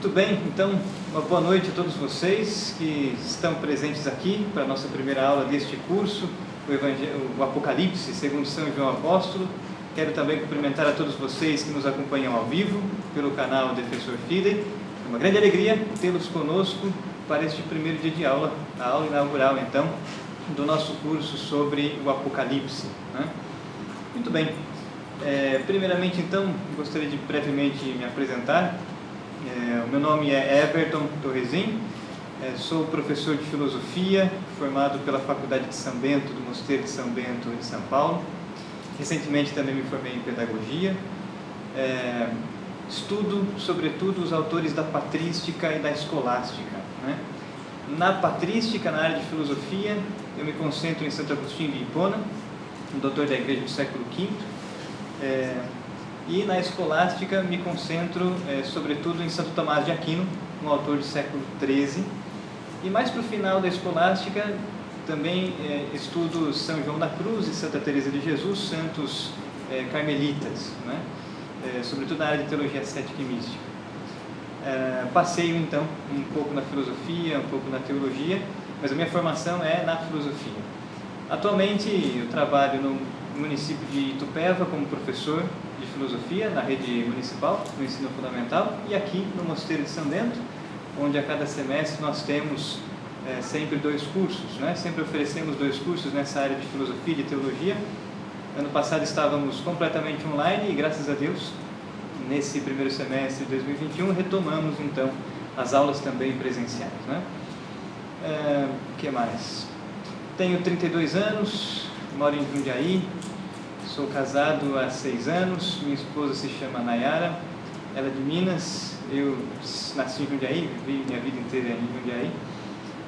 Muito bem, então, uma boa noite a todos vocês que estão presentes aqui para a nossa primeira aula deste curso, o Apocalipse segundo São João Apóstolo. Quero também cumprimentar a todos vocês que nos acompanham ao vivo pelo canal Defensor Fidei. É uma grande alegria tê-los conosco para este primeiro dia de aula, a aula inaugural, então, do nosso curso sobre o Apocalipse, né? Muito bem, primeiramente, então, gostaria de brevemente me apresentar. O meu nome é Everton Torresim, sou professor de filosofia, formado pela Faculdade de São Bento, do Mosteiro de São Bento de São Paulo. Recentemente também me formei em pedagogia. Estudo, sobretudo, os autores da patrística e da escolástica, né? Na patrística, na área de filosofia, eu me concentro em Santo Agostinho de Hipona, um doutor da Igreja do século V. E na escolástica me concentro, sobretudo, em Santo Tomás de Aquino, um autor do século XIII. E mais para o final da escolástica, também estudo São João da Cruz e Santa Teresa de Jesus, santos carmelitas, né? Sobretudo na área de teologia cética e mística. Passeio, então, um pouco na filosofia, um pouco na teologia, mas a minha formação é na filosofia. Atualmente, eu trabalho no município de Itupeva como professor de filosofia na rede municipal, no ensino fundamental, e aqui no Mosteiro de São Bento, onde a cada semestre nós temos sempre 2 cursos, né? Sempre oferecemos 2 cursos nessa área de filosofia e de teologia. Ano passado estávamos completamente online e, graças a Deus, nesse primeiro semestre de 2021, retomamos, então, as aulas também presenciais, né? O que mais? Tenho 32 anos, moro em Jundiaí, sou casado há 6 anos, minha esposa se chama Nayara, ela é de Minas, eu nasci em Jundiaí, vivi minha vida inteira em Jundiaí.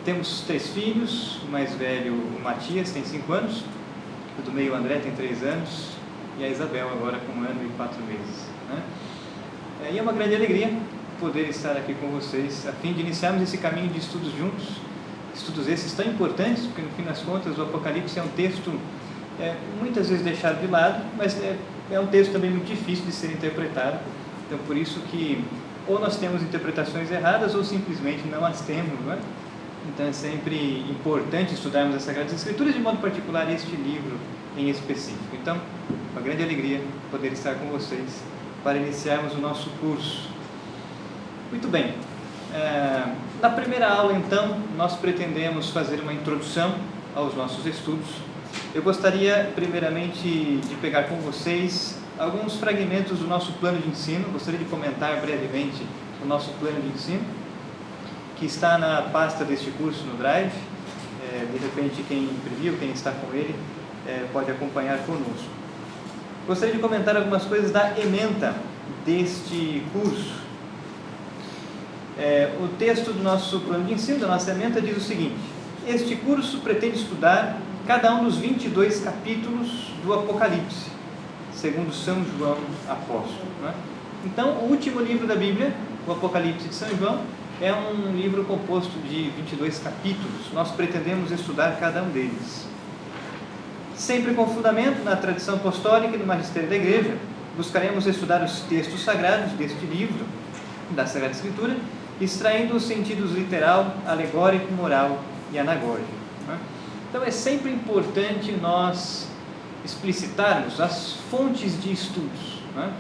Temos 3 filhos, o mais velho, o Matias, tem 5 anos, o do meio, o André, tem 3 anos, e a Isabel agora com 1 ano e 4 meses, né? E é uma grande alegria poder estar aqui com vocês, a fim de iniciarmos esse caminho de estudos juntos, estudos esses tão importantes, porque no fim das contas o Apocalipse é um texto muitas vezes deixado de lado, mas é um texto também muito difícil de ser interpretado. Então, por isso que ou nós temos interpretações erradas ou simplesmente não as temos, não é? Então, é sempre importante estudarmos as Sagradas Escrituras, de modo particular este livro em específico. Então, uma grande alegria poder estar com vocês para iniciarmos o nosso curso. Muito bem. Na primeira aula, então, nós pretendemos fazer uma introdução aos nossos estudos. Eu gostaria, primeiramente, de pegar com vocês alguns fragmentos do nosso plano de ensino. Gostaria de comentar brevemente o nosso plano de ensino, que está na pasta deste curso no Drive. De repente, quem imprimiu, quem está com ele, pode acompanhar conosco. Gostaria de comentar algumas coisas da ementa deste curso. O texto do nosso plano de ensino, da nossa ementa, diz o seguinte: este curso pretende estudar cada um dos 22 capítulos do Apocalipse, segundo São João Apóstolo, né? Então, o último livro da Bíblia, o Apocalipse de São João, é um livro composto de 22 capítulos. Nós pretendemos estudar cada um deles. Sempre com fundamento na tradição apostólica e no magistério da Igreja, buscaremos estudar os textos sagrados deste livro, da Sagrada Escritura, extraindo os sentidos literal, alegórico, moral e anagógico, né? Então, é sempre importante nós explicitarmos as fontes de estudos, né?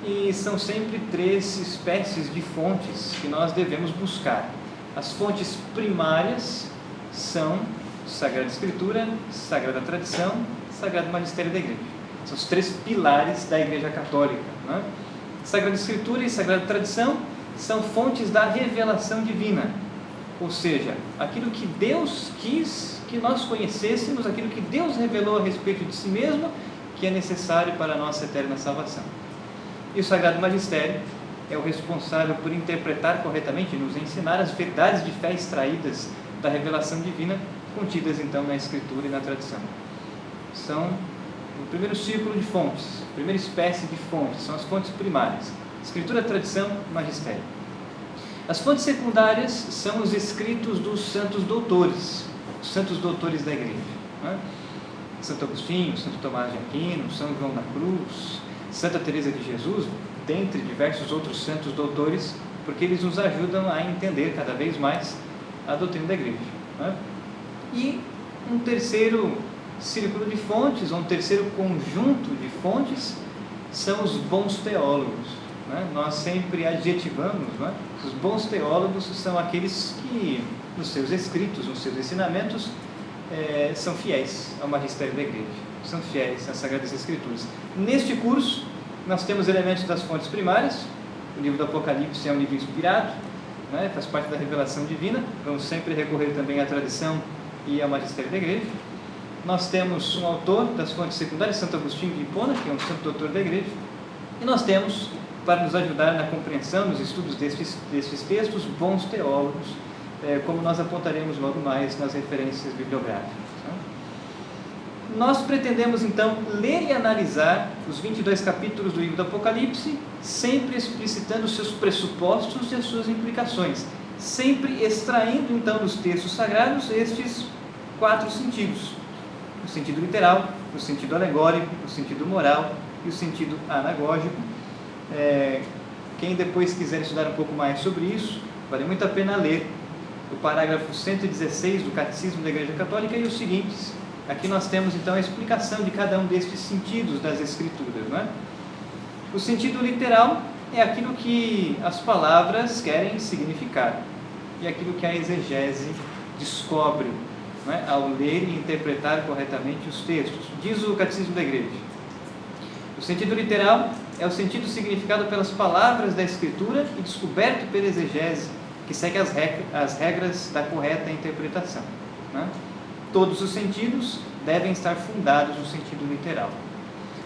E são sempre 3 espécies de fontes que nós devemos buscar. As fontes primárias são Sagrada Escritura, Sagrada Tradição, Sagrado Magistério da Igreja. São os 3 pilares da Igreja Católica, né? Sagrada Escritura e Sagrada Tradição são fontes da revelação divina, ou seja, aquilo que Deus quis que nós conhecêssemos, aquilo que Deus revelou a respeito de si mesmo, que é necessário para a nossa eterna salvação. E o Sagrado Magistério é o responsável por interpretar corretamente, nos ensinar as verdades de fé extraídas da revelação divina, contidas então na Escritura e na tradição. São o primeiro círculo de fontes, a primeira espécie de fontes, são as fontes primárias: Escritura, Tradição e Magistério. As fontes secundárias são os escritos dos santos doutores, os santos doutores da Igreja, né? Santo Agostinho, Santo Tomás de Aquino, São João da Cruz, Santa Teresa de Jesus, dentre diversos outros santos doutores, porque eles nos ajudam a entender cada vez mais a doutrina da igreja, né? E um terceiro círculo de fontes, ou um terceiro conjunto de fontes, são os bons teólogos, né? Nós sempre adjetivamos, né? Os bons teólogos são aqueles que, nos seus escritos, nos seus ensinamentos, são fiéis ao magistério da igreja, são fiéis às Sagradas Escrituras. Neste curso, nós temos elementos das fontes primárias. O livro do Apocalipse é um livro inspirado, né? Faz parte da revelação divina. Vamos sempre recorrer também à tradição e ao magistério da igreja. Nós temos um autor das fontes secundárias, Santo Agostinho de Hipona, que é um santo doutor da igreja. E nós temos, para nos ajudar na compreensão, nos estudos destes textos, bons teólogos, como nós apontaremos logo mais nas referências bibliográficas. Nós pretendemos, então, ler e analisar os 22 capítulos do livro do Apocalipse, sempre explicitando os seus pressupostos e as suas implicações, sempre extraindo, então, dos textos sagrados estes 4 sentidos: o sentido literal, o sentido alegórico, o sentido moral e o sentido anagógico. Quem depois quiser estudar um pouco mais sobre isso, vale muito a pena ler o parágrafo 116 do Catecismo da Igreja Católica e os seguintes. Aqui nós temos então a explicação de cada um destes sentidos das Escrituras, não é? O sentido literal é aquilo que as palavras querem significar e aquilo que a exegese descobre, não é? Ao ler e interpretar corretamente os textos. Diz o Catecismo da Igreja: o sentido literal é o sentido significado pelas palavras da Escritura e descoberto pela exegese, que segue as regras da correta interpretação, não é? Todos os sentidos devem estar fundados no sentido literal.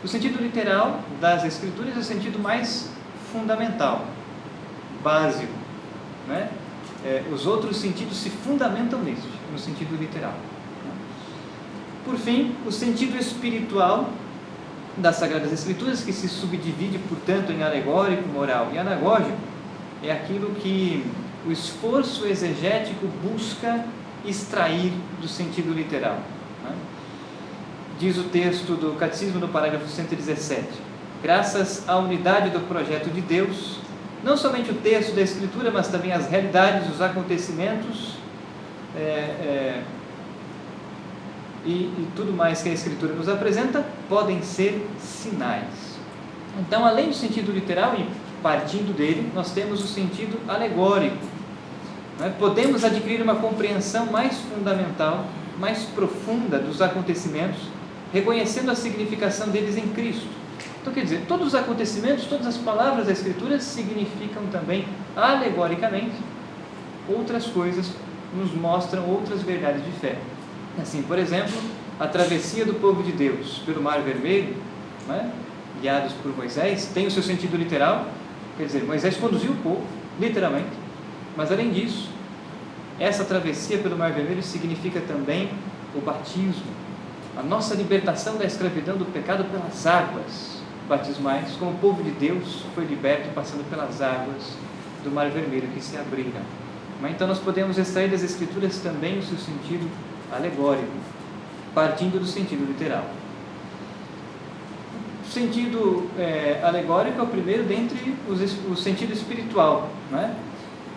O sentido literal das Escrituras é o sentido mais fundamental, básico, né? Os outros sentidos se fundamentam no sentido literal. Por fim, o sentido espiritual das Sagradas Escrituras, que se subdivide, portanto, em alegórico, moral e anagógico, é aquilo que o esforço exegético busca extrair do sentido literal, né? Diz o texto do Catecismo no parágrafo 117: graças à unidade do projeto de Deus, não somente o texto da Escritura, mas também as realidades, os acontecimentos e tudo mais que a Escritura nos apresenta podem ser sinais. Então, além do sentido literal, e partindo dele, nós temos o sentido alegórico. Podemos adquirir uma compreensão mais fundamental, mais profunda dos acontecimentos, reconhecendo a significação deles em Cristo. Então, quer dizer, todos os acontecimentos, todas as palavras da Escritura significam também, alegoricamente, outras coisas, nos mostram outras verdades de fé. Assim, por exemplo, a travessia do povo de Deus pelo Mar Vermelho, né, guiados por Moisés, tem o seu sentido literal. Quer dizer, Moisés conduziu o povo, literalmente. Mas, além disso, essa travessia pelo Mar Vermelho significa também o batismo, a nossa libertação da escravidão do pecado pelas águas batismais, como o povo de Deus foi liberto passando pelas águas do Mar Vermelho que se abriram. Então, nós podemos extrair das Escrituras também o seu sentido alegórico, partindo do sentido literal. O sentido alegórico é o primeiro dentre o sentido espiritual, não é?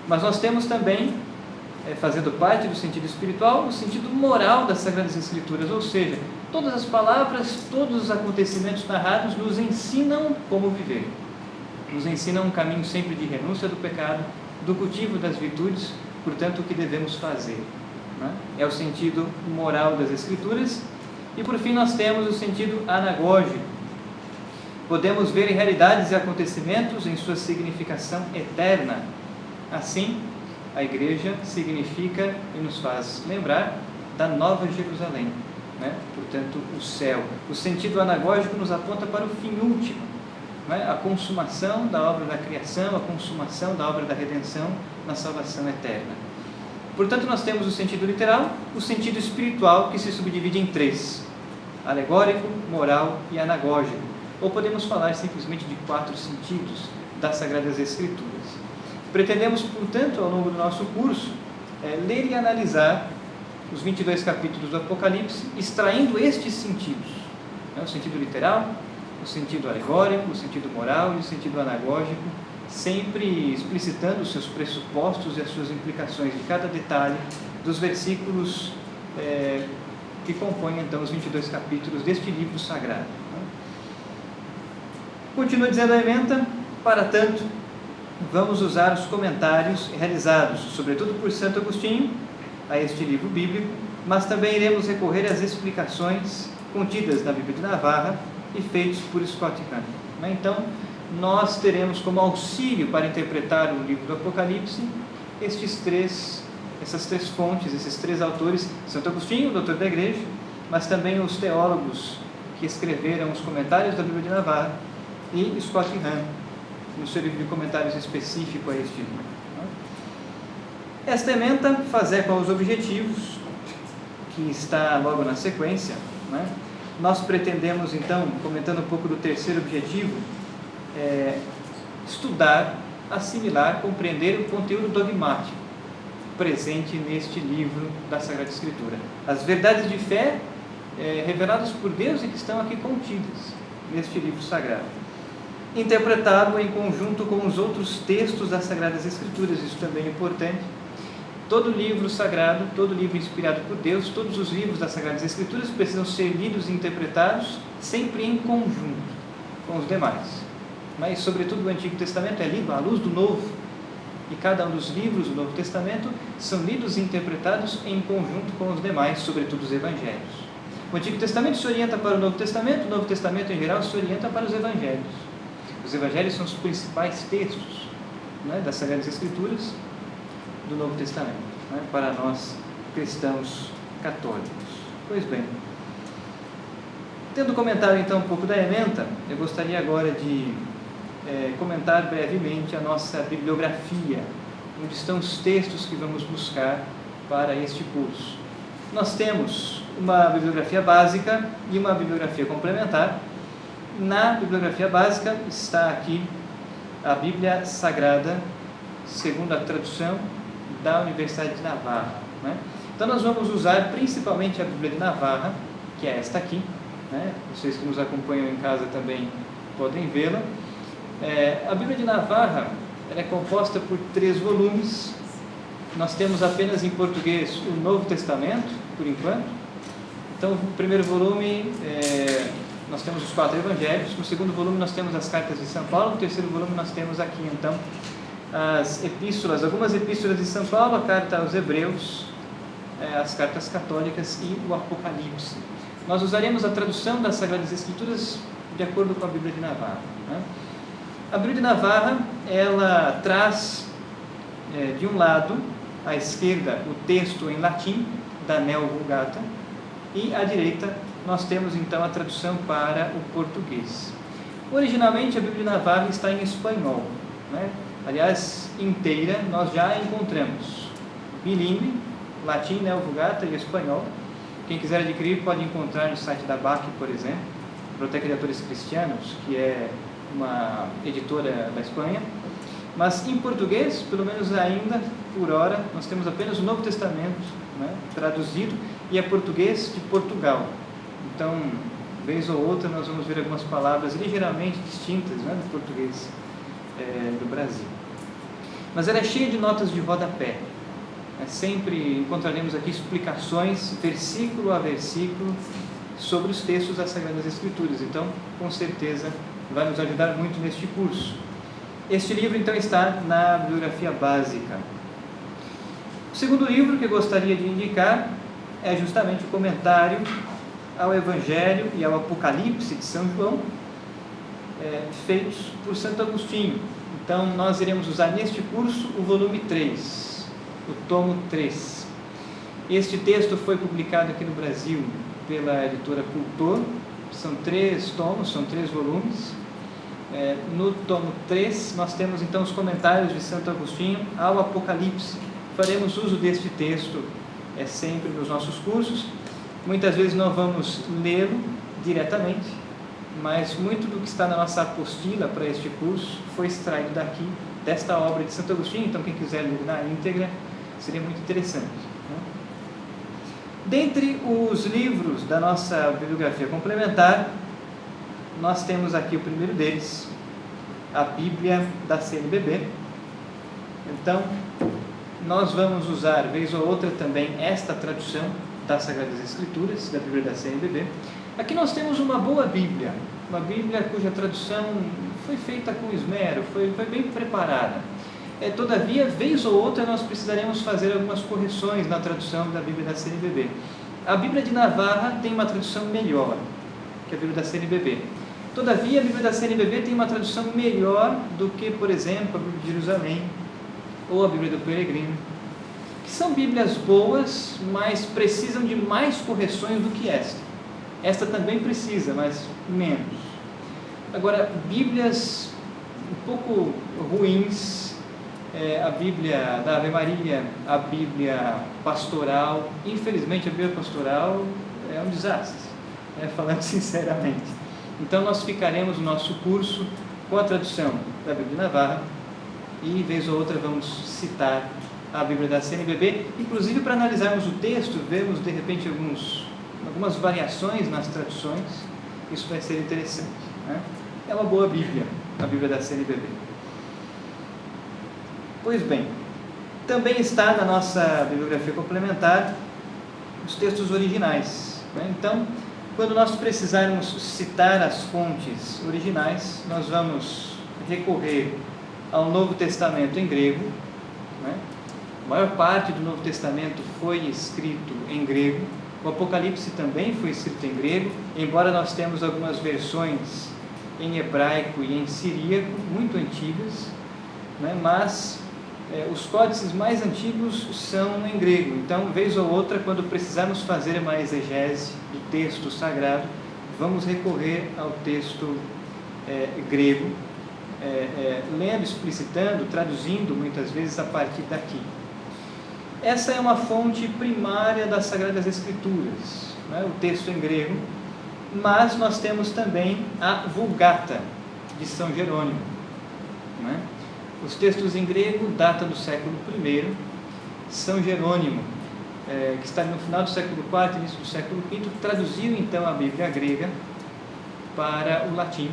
Mas nós temos também, fazendo parte do sentido espiritual, o sentido moral das Sagradas Escrituras, ou seja, todas as palavras, todos os acontecimentos narrados nos ensinam como viver, nos ensinam um caminho sempre de renúncia do pecado, do cultivo das virtudes, portanto, o que devemos fazer, né? É o sentido moral das Escrituras. E por fim nós temos o sentido anagógico. Podemos ver realidades e acontecimentos em sua significação eterna. Assim, a igreja significa e nos faz lembrar da Nova Jerusalém, né? Portanto, o céu. O sentido anagógico nos aponta para o fim último, né? A consumação da obra da criação, a consumação da obra da redenção na salvação eterna. Portanto, nós temos o sentido literal, o sentido espiritual, que se subdivide em 3: alegórico, moral e anagógico. Ou podemos falar simplesmente de 4 sentidos das Sagradas Escrituras. Pretendemos, portanto, ao longo do nosso curso, ler e analisar os 22 capítulos do Apocalipse, extraindo estes sentidos, né? O sentido literal, o sentido alegórico, o sentido moral e o sentido anagógico, sempre explicitando os seus pressupostos e as suas implicações de cada detalhe dos versículos que compõem então os 22 capítulos deste livro sagrado. Continua dizendo a ementa: para tanto, vamos usar os comentários realizados, sobretudo por Santo Agostinho, a este livro bíblico, mas também iremos recorrer às explicações contidas na Bíblia de Navarra e feitos por Scott Hahn. Então, nós teremos como auxílio para interpretar o livro do Apocalipse essas três fontes, esses três autores: Santo Agostinho, doutor da Igreja, mas também os teólogos que escreveram os comentários da Bíblia de Navarra, e Scott Hahn, no seu livro de comentários específico a este livro. Esta ementa faz eco aos objetivos, que está logo na sequência. Nós pretendemos, então, comentando um pouco do terceiro objetivo, estudar, assimilar, compreender o conteúdo dogmático presente neste livro da Sagrada Escritura. As verdades de fé reveladas por Deus e que estão aqui contidas neste livro sagrado. Interpretá-lo em conjunto com os outros textos das Sagradas Escrituras, isso também é importante. Todo livro sagrado, todo livro inspirado por Deus, todos os livros das Sagradas Escrituras precisam ser lidos e interpretados sempre em conjunto com os demais. Mas, sobretudo, o Antigo Testamento é lido à luz do Novo, e cada um dos livros do Novo Testamento são lidos e interpretados em conjunto com os demais, sobretudo os Evangelhos. O Antigo Testamento se orienta para o Novo Testamento, o Novo Testamento, em geral, se orienta para os Evangelhos. Os Evangelhos são os principais textos das Sagradas Escrituras do Novo Testamento, para nós cristãos católicos. Pois bem, tendo comentado então um pouco da ementa, eu gostaria agora de comentar brevemente a nossa bibliografia, onde estão os textos que vamos buscar para este curso. Nós temos uma bibliografia básica e uma bibliografia complementar. Na bibliografia básica está aqui a Bíblia Sagrada, segundo a tradução da Universidade de Navarra. Então nós vamos usar principalmente a Bíblia de Navarra, que é esta aqui. Vocês que nos acompanham em casa também podem vê-la. A Bíblia de Navarra ela é composta por 3 volumes. Nós temos apenas em português o Novo Testamento, por enquanto. Então, no primeiro volume nós temos os 4 Evangelhos. No segundo volume nós temos as cartas de São Paulo. No terceiro volume nós temos aqui então as epístolas, algumas epístolas de São Paulo, a carta aos Hebreus, as cartas católicas e o Apocalipse. Nós usaremos a tradução das Sagradas Escrituras de acordo com a Bíblia de Navarra. A Bíblia de Navarra, ela traz, de um lado, à esquerda, o texto em latim, da Neo Vulgata, e à direita nós temos então a tradução para o português. Originalmente a Bíblia de Navarra está em espanhol, aliás, inteira nós já a encontramos, bilíngue, latim, Neo Vulgata e espanhol. Quem quiser adquirir pode encontrar no site da BAC, por exemplo, Biblioteca de Autores Cristianos, que é uma editora da Espanha. Mas em português, pelo menos ainda por hora, nós temos apenas o Novo Testamento traduzido, e é português de Portugal. Então, vez ou outra, nós vamos ver algumas palavras ligeiramente distintas do português do Brasil. Mas ela é cheia de notas de rodapé. Sempre encontraremos aqui explicações, versículo a versículo, sobre os textos das Sagradas Escrituras. Então, com certeza, vai nos ajudar muito neste curso. Este livro, então, está na bibliografia básica. O segundo livro que eu gostaria de indicar é justamente o comentário ao Evangelho e ao Apocalipse de São João, feitos por Santo Agostinho. Então, nós iremos usar neste curso o volume 3, o tomo 3. Este texto foi publicado aqui no Brasil pela editora Cultor. São 3 tomos, são 3 volumes. No tomo 3, nós temos então os comentários de Santo Agostinho ao Apocalipse. Faremos uso deste texto sempre nos nossos cursos. Muitas vezes não vamos lê-lo diretamente, mas muito do que está na nossa apostila para este curso foi extraído daqui, desta obra de Santo Agostinho. Então, quem quiser ler na íntegra, seria muito interessante. Dentre os livros da nossa bibliografia complementar, nós temos aqui o primeiro deles, a Bíblia da CNBB. Então, nós vamos usar, vez ou outra, também esta tradução das Sagradas Escrituras, da Bíblia da CNBB. Aqui nós temos uma boa Bíblia, uma Bíblia cuja tradução foi feita com esmero, foi bem preparada. Todavia, vez ou outra, nós precisaremos fazer algumas correções na tradução da Bíblia da CNBB. A Bíblia de Navarra tem uma tradução melhor que a Bíblia da CNBB. Todavia, a Bíblia da CNBB tem uma tradução melhor do que, por exemplo, a Bíblia de Jerusalém ou a Bíblia do Peregrino, que são Bíblias boas, mas precisam de mais correções do que esta. Esta também precisa, mas menos. Agora, Bíblias um pouco ruins, a Bíblia da Ave Maria, a Bíblia pastoral, infelizmente a Bíblia pastoral é um desastre, falando sinceramente. Então nós ficaremos no nosso curso com a tradução da Bíblia de Navarra e vez ou outra vamos citar a Bíblia da CNBB, inclusive para analisarmos o texto, vermos de repente algumas variações nas traduções. Isso vai ser interessante, né? É uma boa Bíblia, a Bíblia da CNBB. Pois bem, também está na nossa bibliografia complementar os textos originais, né? Então, quando nós precisarmos citar as fontes originais, nós vamos recorrer ao Novo Testamento em grego, né? A maior parte do Novo Testamento foi escrito em grego. O Apocalipse também foi escrito em grego, embora nós temos algumas versões em hebraico e em siríaco, muito antigas, né? Mas os códices mais antigos são em grego. Então, vez ou outra, quando precisarmos fazer uma exegese do texto sagrado, vamos recorrer ao texto grego, lendo, explicitando, traduzindo muitas vezes a partir daqui. Essa é uma fonte primária das Sagradas Escrituras, né? O texto em grego, mas nós temos também a Vulgata de São Jerônimo, né? Os textos em grego datam do século I. São Jerônimo, que está no final do século IV, início do século V, traduziu então a Bíblia grega para o latim.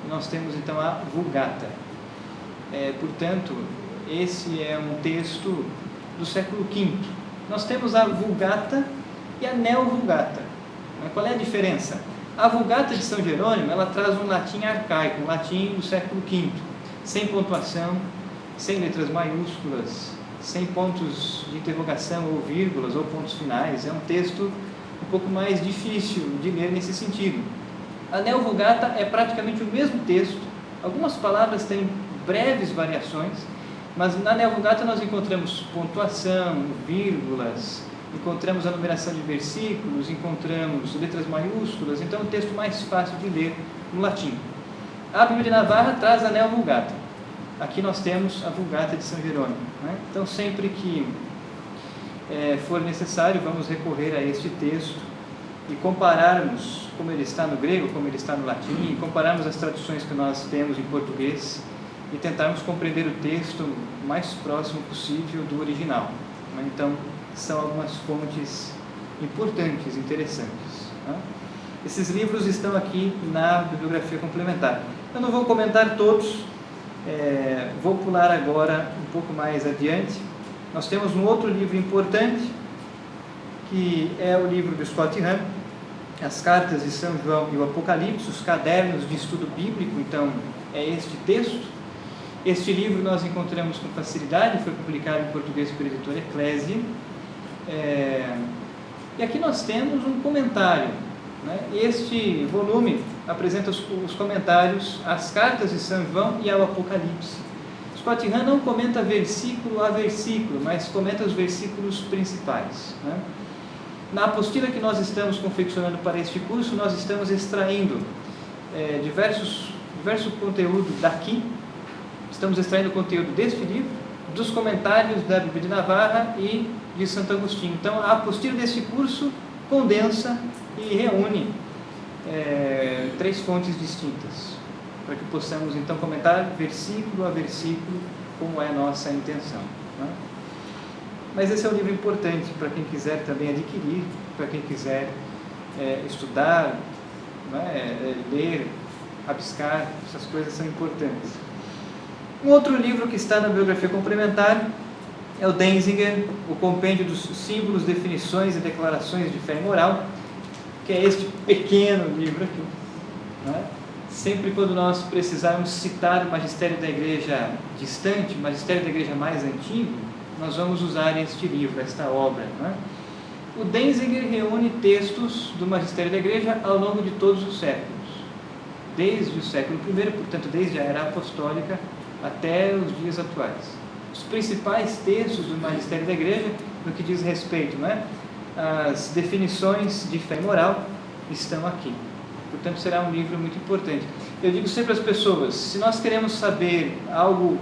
Nós temos então a Vulgata. Portanto, esse é um texto do século V. Nós temos a Vulgata e a Neo-Vulgata. Qual é a diferença? A Vulgata de São Jerônimo, ela traz um latim arcaico, um latim do século V, sem pontuação, sem letras maiúsculas, sem pontos de interrogação ou vírgulas ou pontos finais. É um texto um pouco mais difícil de ler nesse sentido. A Neo-Vulgata é praticamente o mesmo texto, algumas palavras têm breves variações, mas na Neo-Vulgata nós encontramos pontuação, vírgulas, encontramos a numeração de versículos, encontramos letras maiúsculas, então é um texto mais fácil de ler no latim. A Bíblia de Navarra traz a Neo-Vulgata. Aqui nós temos a Vulgata de São Jerônimo, né? Então, sempre que for necessário, vamos recorrer a este texto e compararmos como ele está no grego, como ele está no latim, compararmos as traduções que nós temos em português e tentarmos compreender o texto o mais próximo possível do original, né? Então, são algumas fontes importantes, interessantes, né? Esses livros estão aqui na bibliografia complementar. Eu não vou comentar todos, vou pular agora um pouco mais adiante. Nós temos um outro livro importante, que é o livro do Scott Hahn, As Cartas de São João e o Apocalipse, os cadernos de estudo bíblico. Então, é este texto. Este livro nós encontramos com facilidade, foi publicado em português pela editora Eclésia. E aqui nós temos um comentário, né? Este volume apresenta os comentários às cartas de São João e ao Apocalipse. Scott Hahn não comenta versículo a versículo, mas comenta os versículos principais, né? Na apostila que nós estamos confeccionando para este curso, nós estamos extraindo diversos conteúdos daqui. Estamos extraindo o conteúdo deste livro, dos comentários da Bíblia de Navarra e de Santo Agostinho. Então, a apostila deste curso condensa e reúne 3 fontes distintas, para que possamos então comentar versículo a versículo, como é a nossa intenção, né? Mas esse é um livro importante para quem quiser também adquirir, para quem quiser estudar, né, ler rabiscar, essas coisas são importantes. Um outro livro que está na bibliografia complementar é o Denzinger, o Compêndio dos Símbolos, Definições e Declarações de Fé e Moral, que é este pequeno livro aqui. Não é? Sempre quando nós precisarmos citar o magistério da igreja distante, o magistério da igreja mais antigo, nós vamos usar este livro, esta obra. Não é? O Denzinger reúne textos do magistério da igreja ao longo de todos os séculos, desde o século I, portanto desde a era apostólica até os dias atuais. Os principais textos do magistério da igreja, no que diz respeito, não é? As definições de fé e moral, estão aqui. Portanto, será um livro muito importante. Eu digo sempre às pessoas, se nós queremos saber algo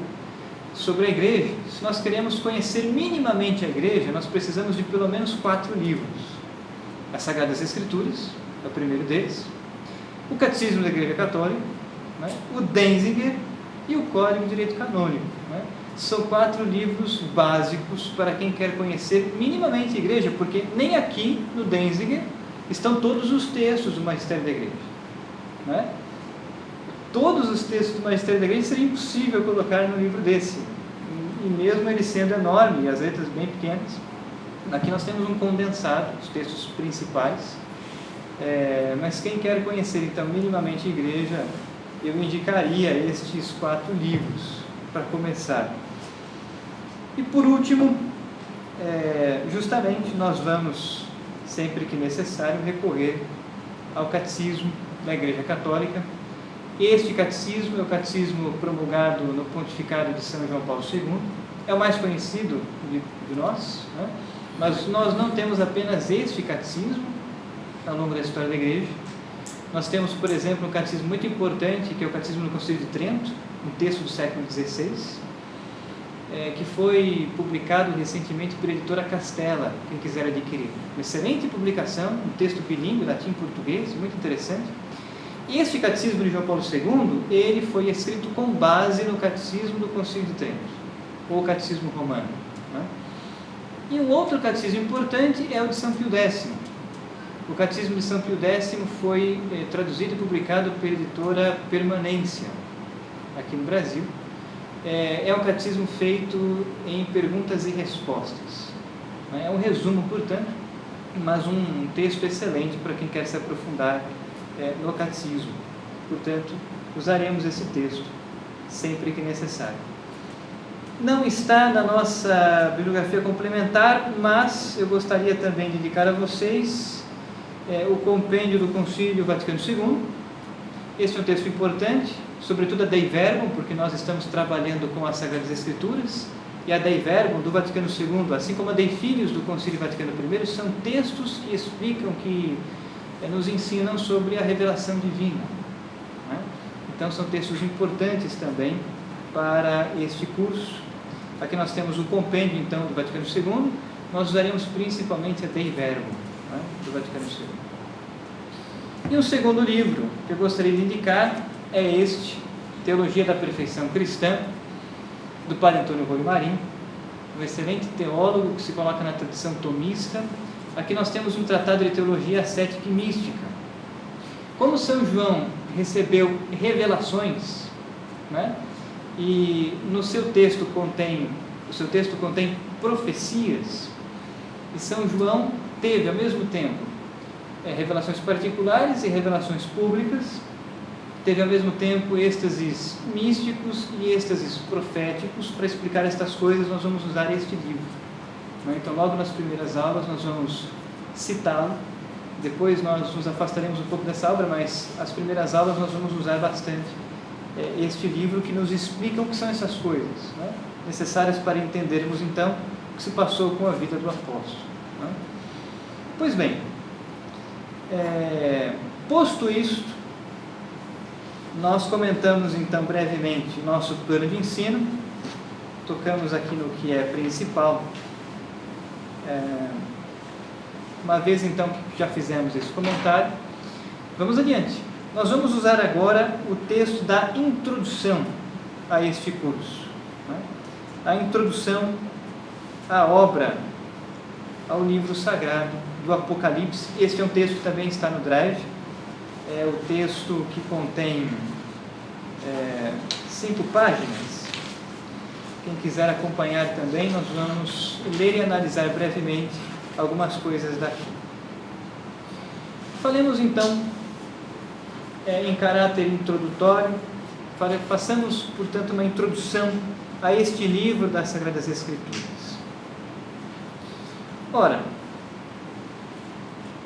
sobre a igreja, se nós queremos conhecer minimamente a igreja, nós precisamos de pelo menos 4 livros. As Sagradas Escrituras, é o primeiro deles, o Catecismo da Igreja Católica, né? O Denzinger e o Código de Direito Canônico. Né? São 4 livros básicos para quem quer conhecer minimamente a igreja, porque nem aqui no Denzinger estão todos os textos do magistério da igreja. Né? Todos os textos do magistério da igreja seria impossível colocar no livro desse, e mesmo ele sendo enorme, e as letras bem pequenas. Aqui nós temos um condensado, os textos principais, mas quem quer conhecer então minimamente a igreja, eu indicaria estes 4 livros para começar. E por último, justamente nós vamos, sempre que necessário, recorrer ao Catecismo da Igreja Católica. Este catecismo é o catecismo promulgado no pontificado de São João Paulo II, é o mais conhecido de nós, né? Mas nós não temos apenas este catecismo ao longo da história da igreja. Nós temos, por exemplo, um catecismo muito importante, que é o Catecismo do Concílio de Trento, um texto do século XVI, que foi publicado recentemente pela editora Castela, quem quiser adquirir. Uma excelente publicação, um texto bilíngue, latim e português, muito interessante. Este catecismo de João Paulo II, ele foi escrito com base no catecismo do Concílio de Trento, ou catecismo romano. Né? E um outro catecismo importante é o de São Pio X. O catecismo de São Pio X foi traduzido e publicado pela editora Permanência, aqui no Brasil. É um catecismo feito em perguntas e respostas. É um resumo, portanto, mas um texto excelente para quem quer se aprofundar no catecismo. Portanto, usaremos esse texto sempre que necessário. Não está na nossa bibliografia complementar, mas eu gostaria também de indicar a vocês o Compêndio do Concílio Vaticano II. Este é um texto importante, sobretudo a Dei Verbum, porque nós estamos trabalhando com as Sagradas Escrituras, e a Dei Verbum do Vaticano II, assim como a Dei Filius do Concílio Vaticano I, são textos que explicam, que nos ensinam sobre a revelação divina. Né? Então são textos importantes também para este curso. Aqui nós temos o compêndio então do Vaticano II, nós usaremos principalmente a Dei Verbum, né, do Vaticano II. E o segundo livro que eu gostaria de indicar é este, Teologia da Perfeição Cristã, do Padre Antônio Rui Marim, um excelente teólogo que se coloca na tradição tomista. Aqui nós temos um tratado de teologia ascética e mística. Como São João recebeu revelações, né, e no seu texto contém profecias, e São João teve ao mesmo tempo revelações particulares e revelações públicas, teve ao mesmo tempo êxtases místicos e êxtases proféticos. Para explicar estas coisas nós vamos usar este livro. Então logo nas primeiras aulas nós vamos citá-lo, depois nós nos afastaremos um pouco dessa obra, mas as primeiras aulas nós vamos usar bastante este livro, que nos explica o que são essas coisas, né, necessárias para entendermos então o que se passou com a vida do apóstolo. Né? Pois bem, posto isto, nós comentamos então brevemente o nosso plano de ensino, tocamos aqui no que é principal. Uma vez então que já fizemos esse comentário, vamos adiante. Nós vamos usar agora o texto da introdução a este curso, né? A introdução à obra, ao livro sagrado do Apocalipse. Este é um texto que também está no Drive. é o texto que contém 5 páginas. Quem quiser acompanhar também, nós vamos ler e analisar brevemente algumas coisas daqui. Falemos então em caráter introdutório, façamos, portanto, uma introdução a este livro das Sagradas Escrituras. Ora,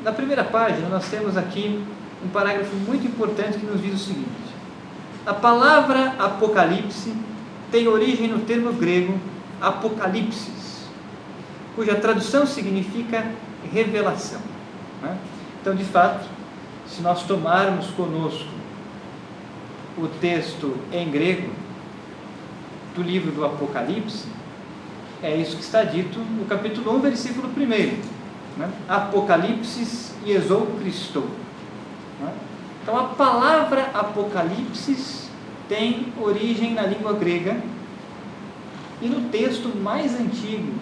na primeira página nós temos aqui um parágrafo muito importante que nos diz o seguinte: a palavra Apocalipse tem origem no termo grego apocalipsis, cuja tradução significa revelação. Então, de fato, se nós tomarmos conosco o texto em grego do livro do Apocalipse, é isso que está dito no capítulo 1, versículo 1. Apocalipsis Iesou Christou. Então, a palavra Apocalipsis tem origem na língua grega e no texto mais antigo,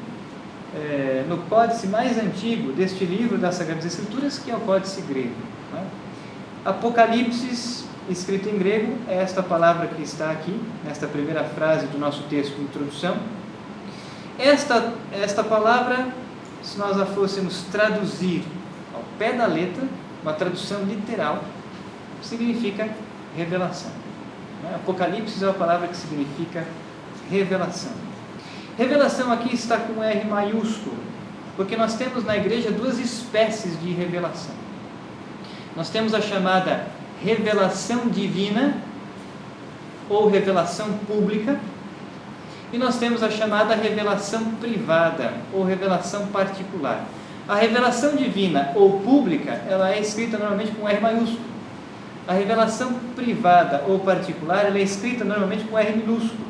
no códice mais antigo deste livro das Sagradas Escrituras, que é o códice grego. Apocalipsis, escrito em grego, é esta palavra que está aqui, nesta primeira frase do nosso texto de introdução. Esta palavra, se nós a fôssemos traduzir ao pé da letra, uma tradução literal, significa revelação. Apocalipse é uma palavra que significa revelação. Revelação aqui está com R maiúsculo, porque nós temos na igreja 2 espécies de revelação. Nós temos a chamada revelação divina ou revelação pública, e nós temos a chamada revelação privada ou revelação particular. A revelação divina ou pública, ela é escrita normalmente com R maiúsculo. A revelação privada ou particular, ela é escrita normalmente com R minúsculo.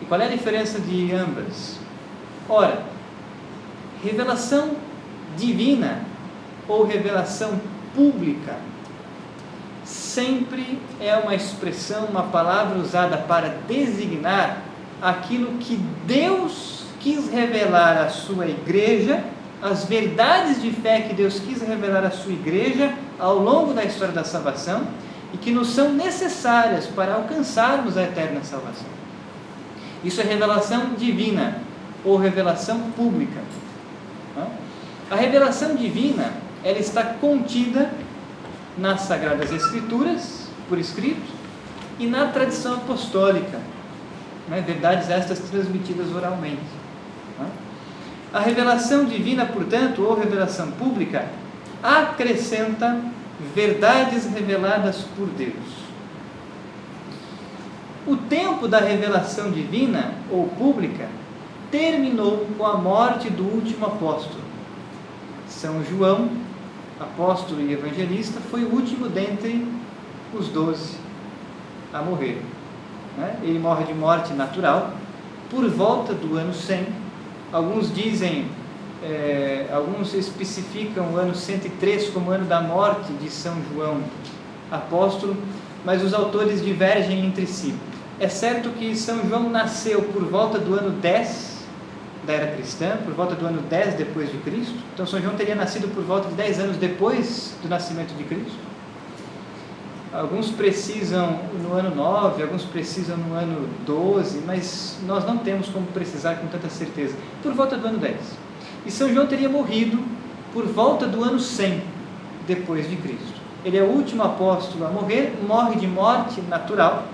E qual é a diferença de ambas? Ora, revelação divina ou revelação pública sempre é uma expressão, uma palavra usada para designar aquilo que Deus quis revelar à sua igreja, as verdades de fé que Deus quis revelar à sua igreja ao longo da história da salvação e que nos são necessárias para alcançarmos a eterna salvação. Isso é revelação divina ou revelação pública. A revelação divina, ela está contida nas Sagradas Escrituras, por escrito, e na tradição apostólica, verdades estas transmitidas oralmente. A revelação divina, portanto, ou revelação pública, acrescenta verdades reveladas por Deus. O tempo da revelação divina ou pública terminou com a morte do último apóstolo. São João, apóstolo e evangelista, foi o último dentre os 12 a morrer. Ele morre de morte natural por volta do ano 100. Alguns dizem, alguns especificam o ano 103 como ano da morte de São João apóstolo, mas os autores divergem entre si. É certo que São João nasceu por volta do ano 10 da era cristã, por volta do ano 10 depois de Cristo. Então São João teria nascido por volta de 10 anos depois do nascimento de Cristo. Alguns precisam no ano 9, alguns precisam no ano 12, mas nós não temos como precisar com tanta certeza. Por volta do ano 10. E São João teria morrido por volta do ano 100 depois de Cristo. Ele é o último apóstolo a morrer, morre de morte natural.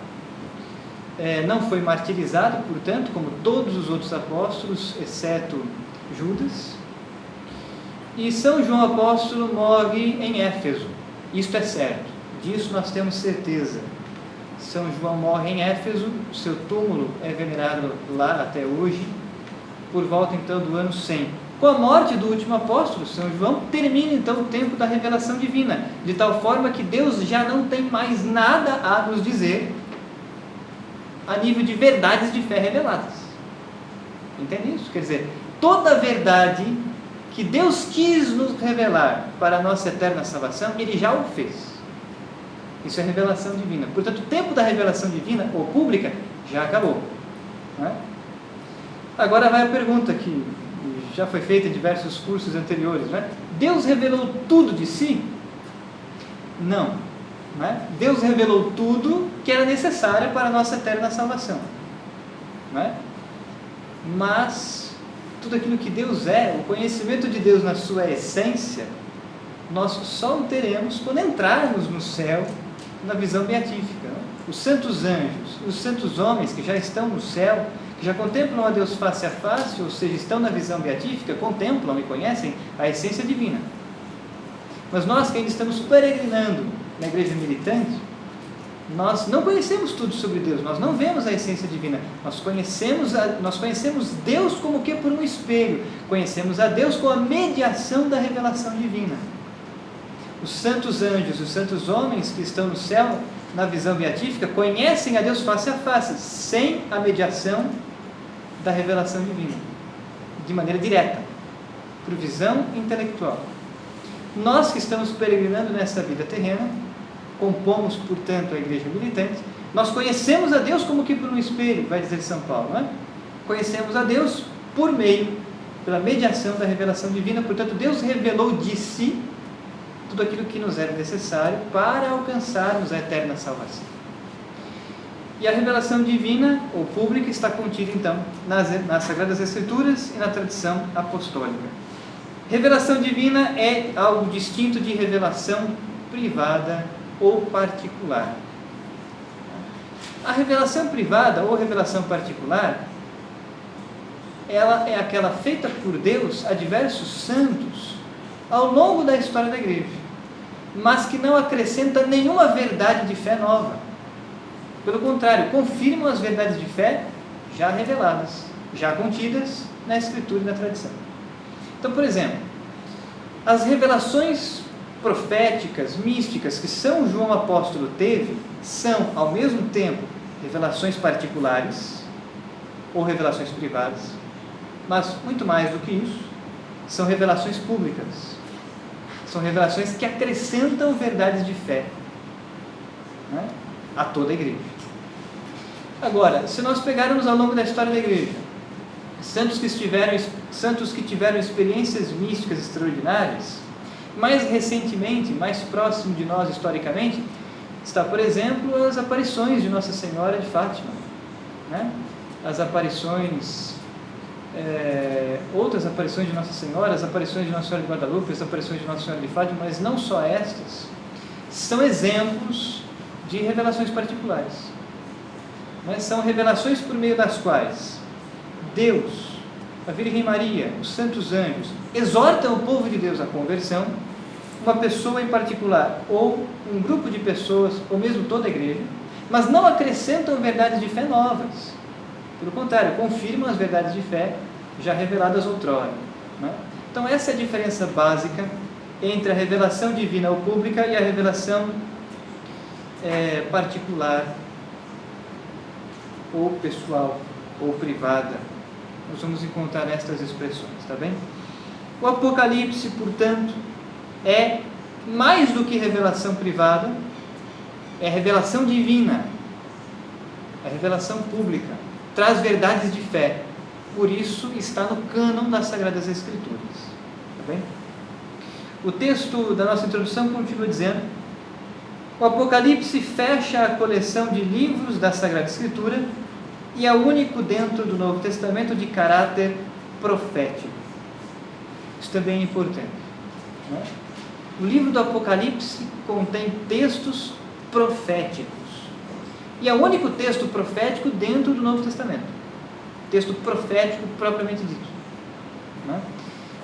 Não foi martirizado, portanto, como todos os outros apóstolos, exceto Judas. E São João apóstolo morre em Éfeso. Isto é certo, disso nós temos certeza. São João morre em Éfeso, seu túmulo é venerado lá até hoje, por volta então do ano 100. Com a morte do último apóstolo, São João, termina então o tempo da revelação divina, de tal forma que Deus já não tem mais nada a nos dizer a nível de verdades de fé reveladas. Entende isso? Quer dizer, toda a verdade que Deus quis nos revelar para a nossa eterna salvação, Ele já o fez. Isso é revelação divina. Portanto, o tempo da revelação divina, ou pública, já acabou. Agora vai a pergunta que já foi feita em diversos cursos anteriores. Deus revelou tudo de si? Não. Não é? Deus revelou tudo que era necessário para a nossa eterna salvação. Não é? Mas tudo aquilo que Deus é, o conhecimento de Deus na sua essência, nós só o teremos quando entrarmos no céu, na visão beatífica. Não? Os santos anjos, os santos homens que já estão no céu, que já contemplam a Deus face a face, ou seja, estão na visão beatífica, contemplam e conhecem a essência divina. Mas nós que ainda estamos peregrinando na igreja militante, nós não conhecemos tudo sobre Deus, nós não vemos a essência divina, nós conhecemos Deus como que por um espelho, conhecemos a Deus com a mediação da revelação divina. Os santos anjos, os santos homens que estão no céu, na visão beatífica, conhecem a Deus face a face, sem a mediação da revelação divina, de maneira direta, por visão intelectual. Nós que estamos peregrinando nessa vida terrena, compomos, portanto, a igreja militante, nós conhecemos a Deus como que por um espelho, vai dizer São Paulo, não é? Conhecemos a Deus por meio, pela mediação da revelação divina, portanto, Deus revelou de si tudo aquilo que nos era necessário para alcançarmos a eterna salvação. E a revelação divina, ou pública, está contida, então, nas Sagradas Escrituras e na tradição apostólica. Revelação divina é algo distinto de revelação privada ou particular. A revelação privada ou revelação particular, ela é aquela feita por Deus a diversos santos ao longo da história da igreja, mas que não acrescenta nenhuma verdade de fé nova. Pelo contrário, confirmam as verdades de fé já reveladas, já contidas na Escritura e na tradição. Então, por exemplo, as revelações proféticas, místicas que São João Apóstolo teve, são, ao mesmo tempo, revelações particulares ou revelações privadas, mas, muito mais do que isso, são revelações públicas. São revelações que acrescentam verdades de fé, né, a toda a igreja. Agora, se nós pegarmos ao longo da história da igreja, santos que tiveram experiências místicas extraordinárias, mais recentemente, mais próximo de nós historicamente, está, por exemplo, as aparições de Nossa Senhora de Fátima, né? As aparições, outras aparições de Nossa Senhora, as aparições de Nossa Senhora de Guadalupe, as aparições de Nossa Senhora de Fátima, mas não só estas, são exemplos de revelações particulares. Mas são revelações por meio das quais Deus, a Virgem Maria, os santos anjos, exortam o povo de Deus à conversão, uma pessoa em particular, ou um grupo de pessoas, ou mesmo toda a igreja, mas não acrescentam verdades de fé novas. Pelo contrário, confirmam as verdades de fé já reveladas outrora, né? Então essa é a diferença básica entre a revelação divina ou pública e a revelação particular, ou pessoal, ou privada. Nós vamos encontrar estas expressões, tá bem? O Apocalipse, portanto, é mais do que revelação privada, é revelação divina, é revelação pública, traz verdades de fé, por isso está no cânon das Sagradas Escrituras, tá bem? O texto da nossa introdução continua dizendo: o Apocalipse fecha a coleção de livros da Sagrada Escritura e é o único dentro do Novo Testamento de caráter profético. Isso também é importante, né? O livro do Apocalipse contém textos proféticos. E é o único texto profético dentro do Novo Testamento. Texto profético propriamente dito, né?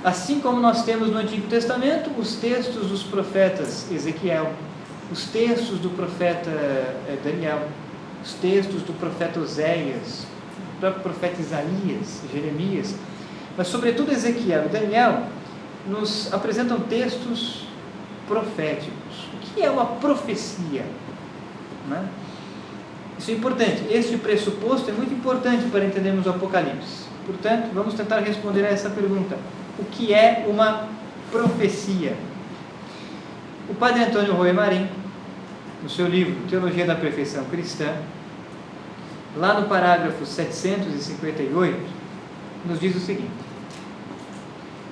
Assim como nós temos no Antigo Testamento os textos dos profetas Ezequiel, os textos do profeta Daniel, os textos do profeta Oséias, do próprio profeta Isaías, Jeremias, mas sobretudo Ezequiel e Daniel nos apresentam textos proféticos. O que é uma profecia, né? Isso é importante. Este pressuposto é muito importante para entendermos o Apocalipse. Portanto, vamos tentar responder a essa pergunta: o que é uma profecia? O padre Antônio Roe Marim, no seu livro Teologia da Perfeição Cristã, lá no parágrafo 758, nos diz o seguinte: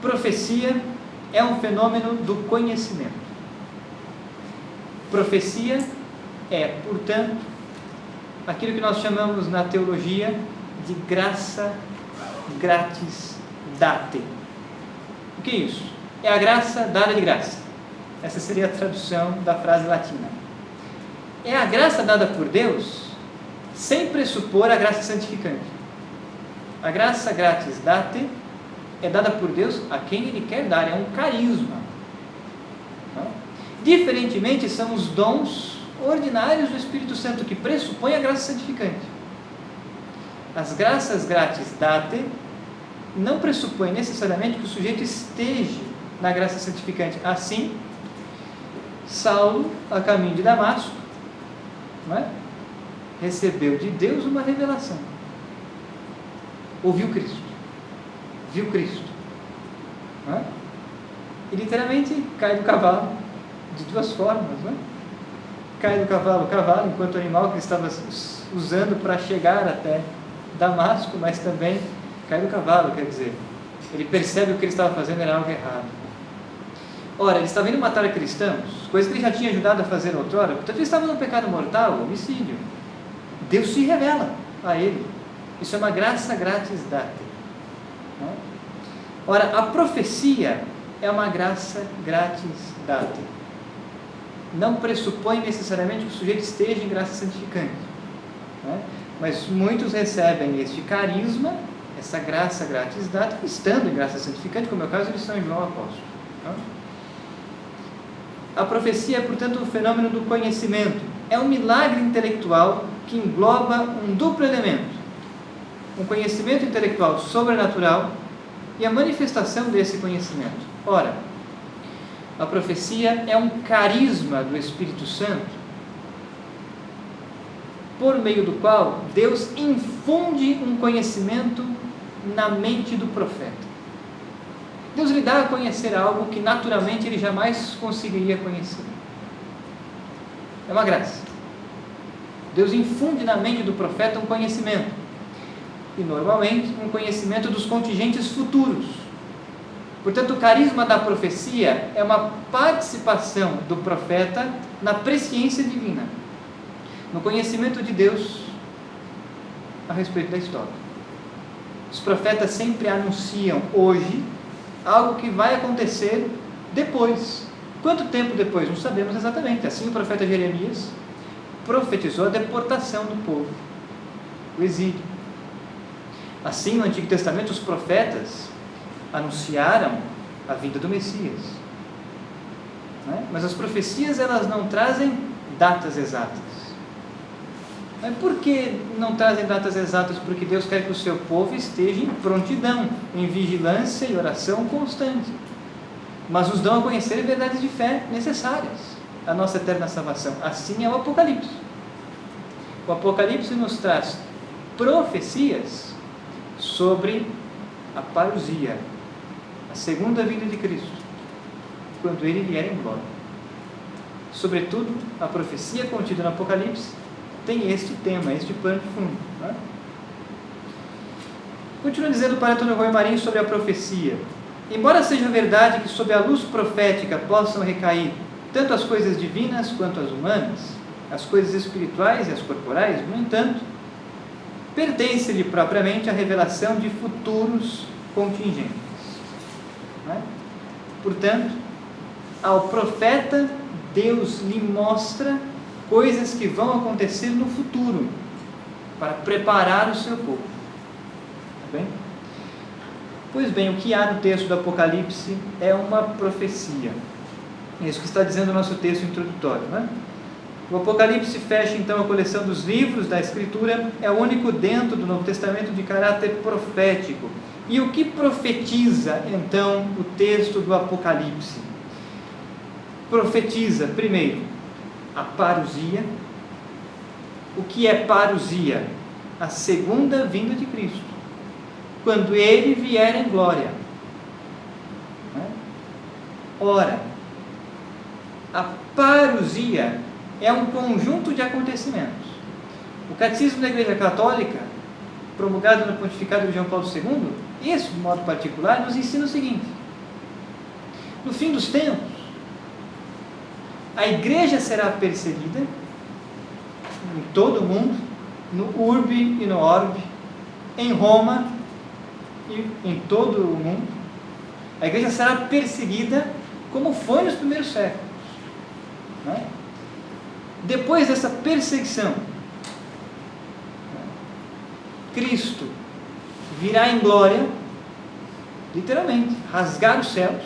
profecia é um fenômeno do conhecimento. Profecia é, portanto, aquilo que nós chamamos na teologia de graça gratis date. O que é isso? É a graça dada de graça. Essa seria a tradução da frase latina. É a graça dada por Deus sem pressupor a graça santificante. A graça gratis date é dada por Deus a quem Ele quer dar, é um carisma. Diferentemente, são os dons ordinários do Espírito Santo que pressupõem a graça santificante. As graças gratis date não pressupõem necessariamente que o sujeito esteja na graça santificante. Assim, Saulo, a caminho de Damasco, não é? Recebeu de Deus uma revelação. Ouviu Cristo. Viu Cristo. Não é? E literalmente cai do cavalo de duas formas. Não é? Cai do cavalo, enquanto animal que ele estava usando para chegar até Damasco, mas também cai do cavalo, quer dizer, ele percebe que o que ele estava fazendo era algo errado. Ora, ele estava indo matar cristãos, coisa que ele já tinha ajudado a fazer outrora, portanto ele estava num pecado mortal, homicídio. Deus se revela a ele. Isso é uma graça gratis date. Ora, a profecia é uma graça gratis date. Não pressupõe necessariamente que o sujeito esteja em graça santificante. Mas muitos recebem este carisma, essa graça gratis date, estando em graça santificante, como é o caso de São João Apóstolo. A profecia é, portanto, um fenômeno do conhecimento. É um milagre intelectual que engloba um duplo elemento: um conhecimento intelectual sobrenatural e a manifestação desse conhecimento. Ora, a profecia é um carisma do Espírito Santo, por meio do qual Deus infunde um conhecimento na mente do profeta. Deus lhe dá a conhecer algo que naturalmente ele jamais conseguiria conhecer. É uma graça. Deus infunde na mente do profeta um conhecimento. E normalmente um conhecimento dos contingentes futuros. Portanto, o carisma da profecia é uma participação do profeta na presciência divina, no conhecimento de Deus a respeito da história. Os profetas sempre anunciam hoje algo que vai acontecer depois. Quanto tempo depois? Não sabemos exatamente. Assim o profeta Jeremias profetizou a deportação do povo, o exílio. Assim no Antigo Testamento os profetas anunciaram a vinda do Messias. Mas as profecias elas não trazem datas exatas. Mas por que não trazem datas exatas? Porque Deus quer que o seu povo esteja em prontidão, em vigilância e oração constante. Mas nos dão a conhecer verdades de fé necessárias à nossa eterna salvação. Assim é o Apocalipse. O Apocalipse nos traz profecias sobre a parousia, a segunda vinda de Cristo, quando Ele vier em glória. Sobretudo, a profecia contida no Apocalipse tem este tema, este pano de fundo. Continua dizendo para Antônio Rui Marinho sobre a profecia. Embora seja verdade que sob a luz profética possam recair tanto as coisas divinas quanto as humanas, as coisas espirituais e as corporais, no entanto, pertence-lhe propriamente a revelação de futuros contingentes. Portanto, ao profeta, Deus lhe mostra coisas que vão acontecer no futuro, para preparar o seu povo. Tá bem? Pois bem, o que há no texto do Apocalipse é uma profecia. É isso que está dizendo o nosso texto introdutório. O Apocalipse fecha então a coleção dos livros da Escritura, é o único dentro do Novo Testamento de caráter profético. E o que profetiza então o texto do Apocalipse? Profetiza, primeiro, a parousia. O que é parousia? A segunda vinda de Cristo, quando Ele vier em glória. Ora, a parousia é um conjunto de acontecimentos. O Catecismo da Igreja Católica, promulgado no pontificado de João Paulo II, esse, de modo particular, nos ensina o seguinte: no fim dos tempos, A igreja será perseguida em todo o mundo, no urbe e no orbe, em Roma e em todo o mundo. A igreja será perseguida como foi nos primeiros séculos. Né? Depois dessa perseguição, Cristo virá em glória, literalmente, rasgar os céus.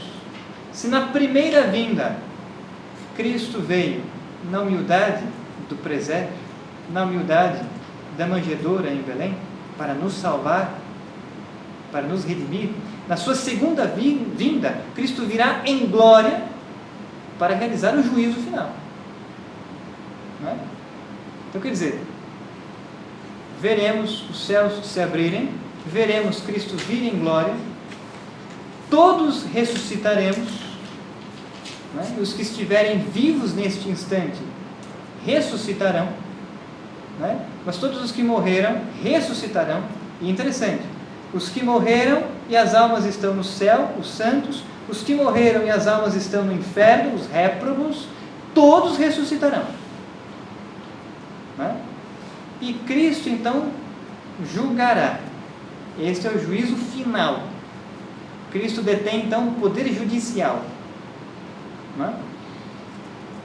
Se na primeira vinda Cristo veio na humildade do presépio, na humildade da manjedoura em Belém, para nos salvar, para nos redimir, na sua segunda vinda, Cristo virá em glória para realizar o juízo final. Não é? Então, quer dizer, veremos os céus se abrirem, veremos Cristo vir em glória, todos ressuscitaremos, né? Os que estiverem vivos neste instante ressuscitarão, né? Mas todos os que morreram ressuscitarão. E interessante, os que morreram e as almas estão no céu, os santos, os que morreram e as almas estão no inferno, os réprobos, todos ressuscitarão. Né? E Cristo então julgará. Este é o juízo final. Cristo detém então o poder judicial. Né?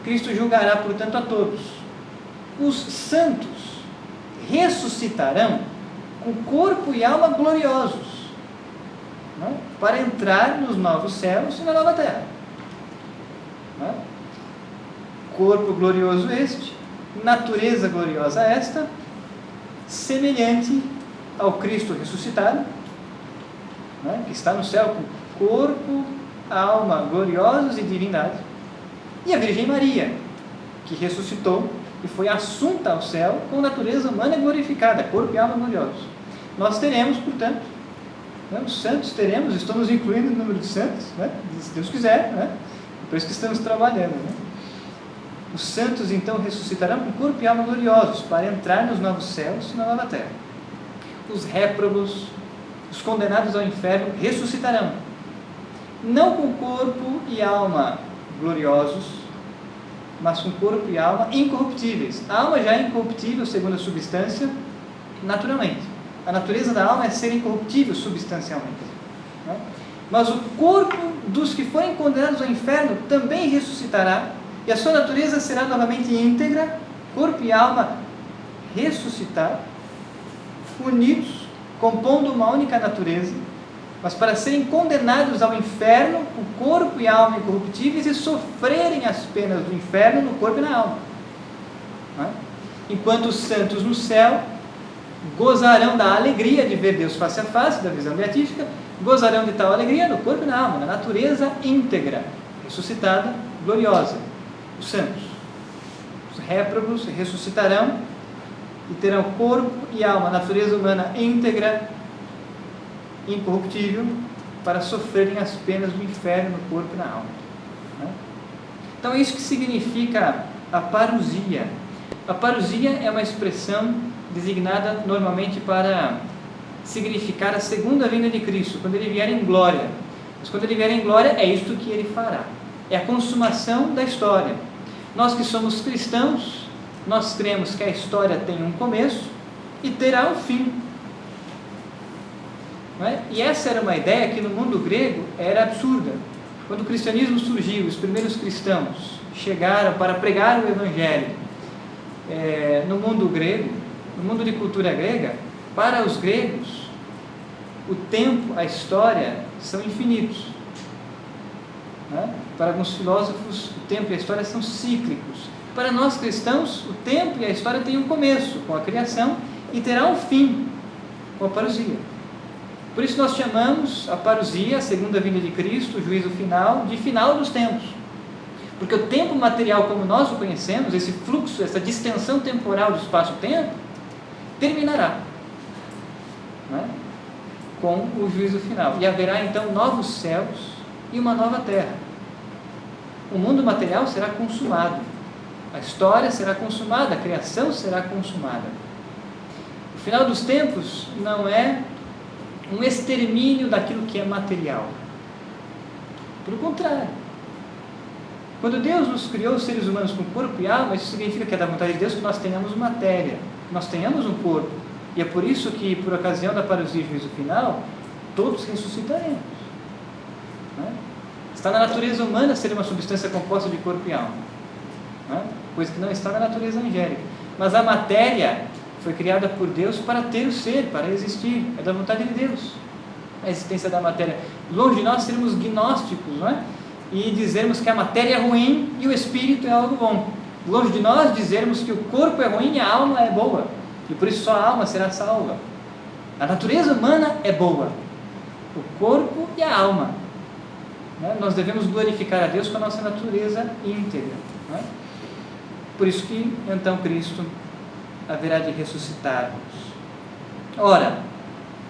Cristo julgará, portanto, a todos. Os santos ressuscitarão com corpo e alma gloriosos, né? Para entrar nos novos céus e na nova terra. Né? Corpo glorioso este, natureza gloriosa esta, semelhante ao Cristo ressuscitado, né? Que está no céu com corpo, alma gloriosos e divindade, e a Virgem Maria, que ressuscitou e foi assunta ao céu com natureza humana glorificada, corpo e alma gloriosos. Nós teremos, portanto, né, os santos teremos, estamos incluindo o número de santos, né, se Deus quiser, né, por isso que estamos trabalhando. Né. Os santos então ressuscitarão com corpo e alma gloriosos para entrar nos novos céus e na nova terra. Os réprobos, os condenados ao inferno, ressuscitarão, não com corpo e alma gloriosos, mas com corpo e alma incorruptíveis. A alma já é incorruptível segundo a substância, naturalmente. A natureza da alma é ser incorruptível substancialmente. Né? Mas o corpo dos que forem condenados ao inferno também ressuscitará, e a sua natureza será novamente íntegra, corpo e alma ressuscitar, unidos, compondo uma única natureza, mas para serem condenados ao inferno, o corpo e a alma incorruptíveis, e sofrerem as penas do inferno no corpo e na alma. Né? Enquanto os santos no céu gozarão da alegria de ver Deus face a face, da visão beatífica, gozarão de tal alegria no corpo e na alma, na natureza íntegra, ressuscitada, gloriosa. Os santos, os réprobos ressuscitarão e terão corpo e alma, natureza humana íntegra, incorruptível, para sofrerem as penas do inferno no corpo e na alma. Né? Então é isso que significa a parousia. A parousia é uma expressão designada normalmente para significar a segunda vinda de Cristo, quando ele vier em glória. Mas quando ele vier em glória, é isto que ele fará. É a consumação da história. Nós que somos cristãos, nós cremos que a história tem um começo e terá um fim. Não é? E essa era uma ideia que no mundo grego era absurda. Quando o cristianismo surgiu, os primeiros cristãos chegaram para pregar o evangelho no mundo grego, no mundo de cultura grega, para os gregos, o tempo, a história são infinitos. Né? Para alguns filósofos, o tempo e a história são cíclicos. Para nós cristãos, o tempo e a história têm um começo, com a criação, e terá um fim, com a parousia. Por isso nós chamamos a parousia, a segunda vinda de Cristo, o juízo final, de final dos tempos. Porque o tempo material como nós o conhecemos, esse fluxo, essa distensão temporal do espaço-tempo, terminará, né? Com o juízo final. E haverá então novos céus e uma nova terra. O mundo material será consumado. A história será consumada, a criação será consumada. O final dos tempos não é um extermínio daquilo que é material. Pelo contrário. Quando Deus nos criou, os seres humanos, com corpo e alma, isso significa que é da vontade de Deus que nós tenhamos matéria, que nós tenhamos um corpo. E é por isso que, por ocasião da parousia e juízo final, todos ressuscitaremos. Né? Está na natureza humana ser uma substância composta de corpo e alma, né? Coisa que não está na natureza angélica. Mas a matéria foi criada por Deus para ter o ser, para existir. É da vontade de Deus a existência da matéria. Longe de nós sermos gnósticos, não é? E dizermos que a matéria é ruim e o espírito é algo bom. Longe de nós dizermos que o corpo é ruim e a alma é boa, e por isso só a alma será salva. A natureza humana é boa, o corpo e a alma, né? Nós devemos glorificar a Deus com a nossa natureza íntegra, né? Por isso que então Cristo haverá de ressuscitar-nos. Ora,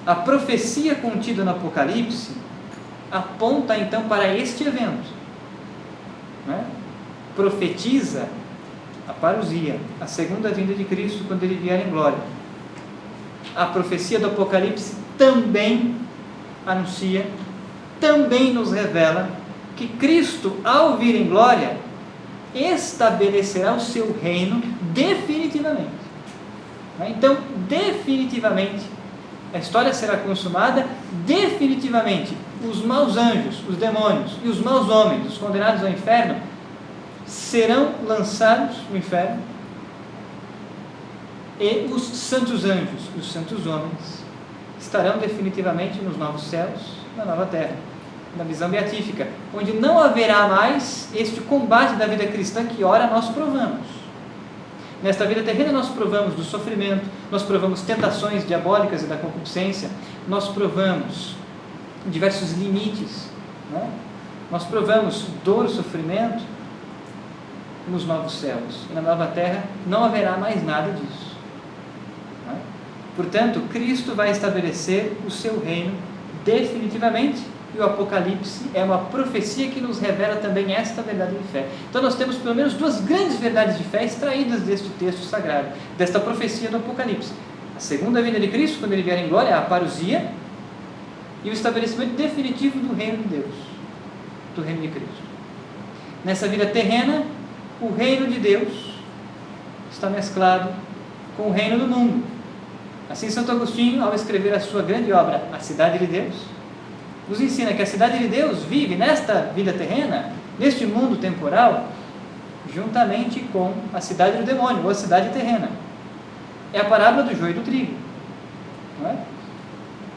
a profecia contida no Apocalipse aponta então para este evento, né? Profetiza a parousia, a segunda vinda de Cristo quando Ele vier em glória. A profecia do Apocalipse também anuncia, também nos revela que Cristo, ao vir em glória, estabelecerá o seu reino definitivamente. Então, definitivamente, a história será consumada definitivamente. Os maus anjos, os demônios e os maus homens, os condenados ao inferno, serão lançados no inferno, e os santos anjos e os santos homens estarão definitivamente nos novos céus, na nova terra, na visão beatífica, onde não haverá mais este combate da vida cristã que ora nós provamos. Nesta vida terrena nós provamos do sofrimento, nós provamos tentações diabólicas e da concupiscência, nós provamos diversos limites, né? Nós provamos dor e sofrimento. Nos novos céus e na nova terra não haverá mais nada disso, né? Portanto, Cristo vai estabelecer o seu reino definitivamente, e o Apocalipse é uma profecia que nos revela também esta verdade de fé. Então nós temos pelo menos duas grandes verdades de fé extraídas deste texto sagrado, desta profecia do Apocalipse: a segunda vinda de Cristo, quando Ele vier em glória, a parousia, e o estabelecimento definitivo do reino de Deus, do reino de Cristo. Nessa vida terrena, o reino de Deus está mesclado com o reino do mundo. Assim, Santo Agostinho, ao escrever a sua grande obra, A Cidade de Deus, nos ensina que a cidade de Deus vive nesta vida terrena, neste mundo temporal, juntamente com a cidade do demônio, ou a cidade terrena. É a parábola do joio e do trigo, não é?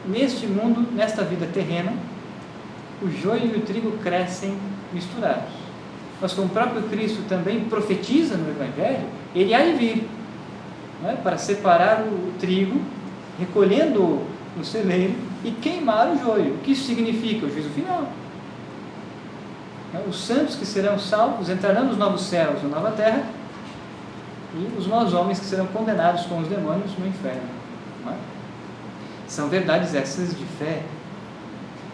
Neste mundo, nesta vida terrena, o joio e o trigo crescem misturados. Mas como o próprio Cristo também profetiza no Evangelho, Ele há de vir, não é? Para separar o trigo, recolhendo no celeiro e queimar o joio. O que isso significa? O juízo final. Os santos que serão salvos entrarão nos novos céus, na nova terra, e os maus homens que serão condenados com os demônios no inferno. Não é? São verdades essas de fé.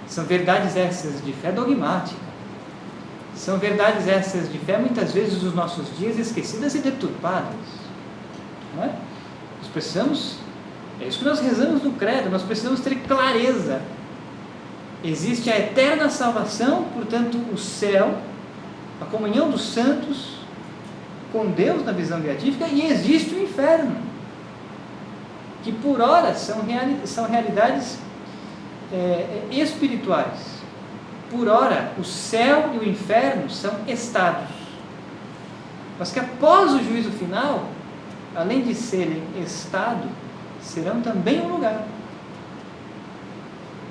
São verdades essas de fé dogmática. São verdades essas de fé, muitas vezes nos nossos dias, esquecidas e deturpadas. Não é? Nós precisamos, é isso que nós rezamos no credo, nós precisamos ter clareza. Existe a eterna salvação, portanto, o céu, a comunhão dos santos com Deus na visão beatífica, e existe o inferno, que por ora são realidades espirituais. Por ora, o céu e o inferno são estados, mas que após o juízo final, além de serem estado, serão também um lugar.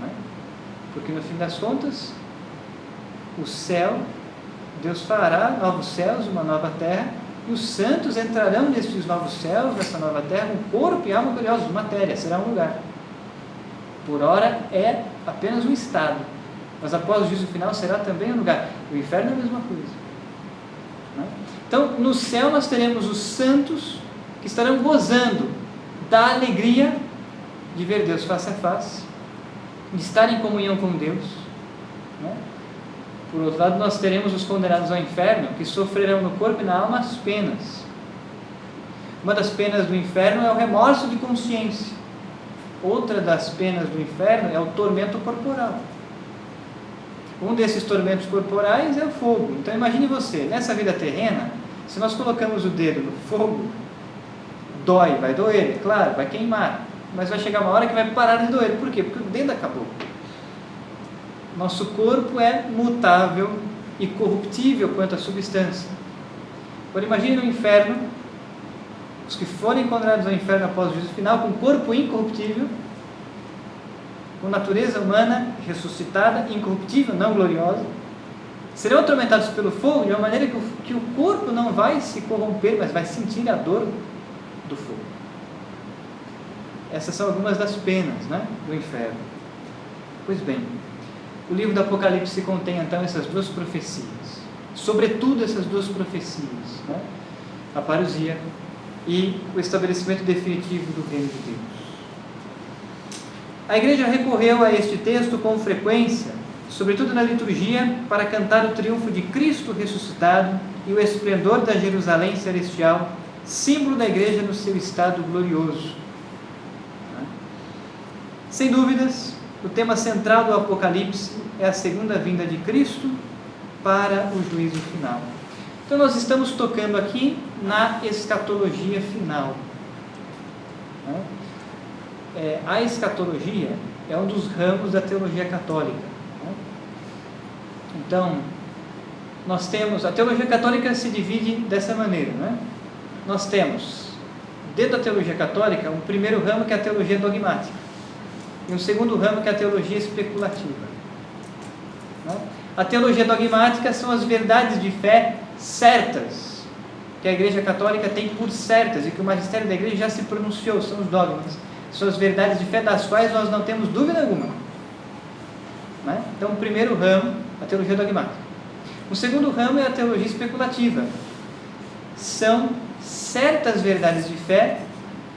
Não é? Porque no fim das contas, o céu, Deus fará novos céus, uma nova terra, e os santos entrarão nestes novos céus, nessa nova terra, um corpo e alma gloriosos, matéria, será um lugar. Por ora é apenas um estado, mas após o juízo final será também um lugar. O inferno é a mesma coisa. Não é? Então, no céu nós teremos os santos que estarão gozando da alegria de ver Deus face a face, de estar em comunhão com Deus. Não é? Por outro lado, nós teremos os condenados ao inferno, que sofrerão no corpo e na alma as penas. Uma das penas do inferno é o remorso de consciência. Outra das penas do inferno é o tormento corporal. Um desses tormentos corporais é o fogo. Então imagine você, nessa vida terrena, se nós colocamos o dedo no fogo, dói, vai doer, claro, vai queimar, mas vai chegar uma hora que vai parar de doer. Por quê? Porque o dedo acabou. Nosso corpo é mutável e corruptível quanto à substância. Agora imagine no inferno, os que forem condenados ao inferno após o juízo final, com corpo incorruptível, com natureza humana ressuscitada, incorruptível, não gloriosa, serão atormentados pelo fogo de uma maneira que o corpo não vai se corromper, mas vai sentir a dor do fogo. Essas são algumas das penas, né, do inferno. Pois bem, o livro do Apocalipse contém então essas duas profecias, sobretudo essas duas profecias, né, a parousia e o estabelecimento definitivo do reino de Deus. A igreja recorreu a este texto com frequência, sobretudo na liturgia, para cantar o triunfo de Cristo ressuscitado e o esplendor da Jerusalém celestial, símbolo da igreja no seu estado glorioso. Sem dúvidas, o tema central do Apocalipse é a segunda vinda de Cristo para o juízo final. Então nós estamos tocando aqui na escatologia final. A escatologia é um dos ramos da teologia católica. Então, nós temos, a teologia católica se divide dessa maneira, né? Nós temos, dentro da teologia católica, um primeiro ramo que é a teologia dogmática, e um segundo ramo que é a teologia especulativa. A teologia dogmática são as verdades de fé certas, que a Igreja Católica tem por certas, e que o magistério da Igreja já se pronunciou, são os dogmas. São as verdades de fé das quais nós não temos dúvida alguma. Então, o primeiro ramo, a teologia dogmática. O segundo ramo é a teologia especulativa. São certas verdades de fé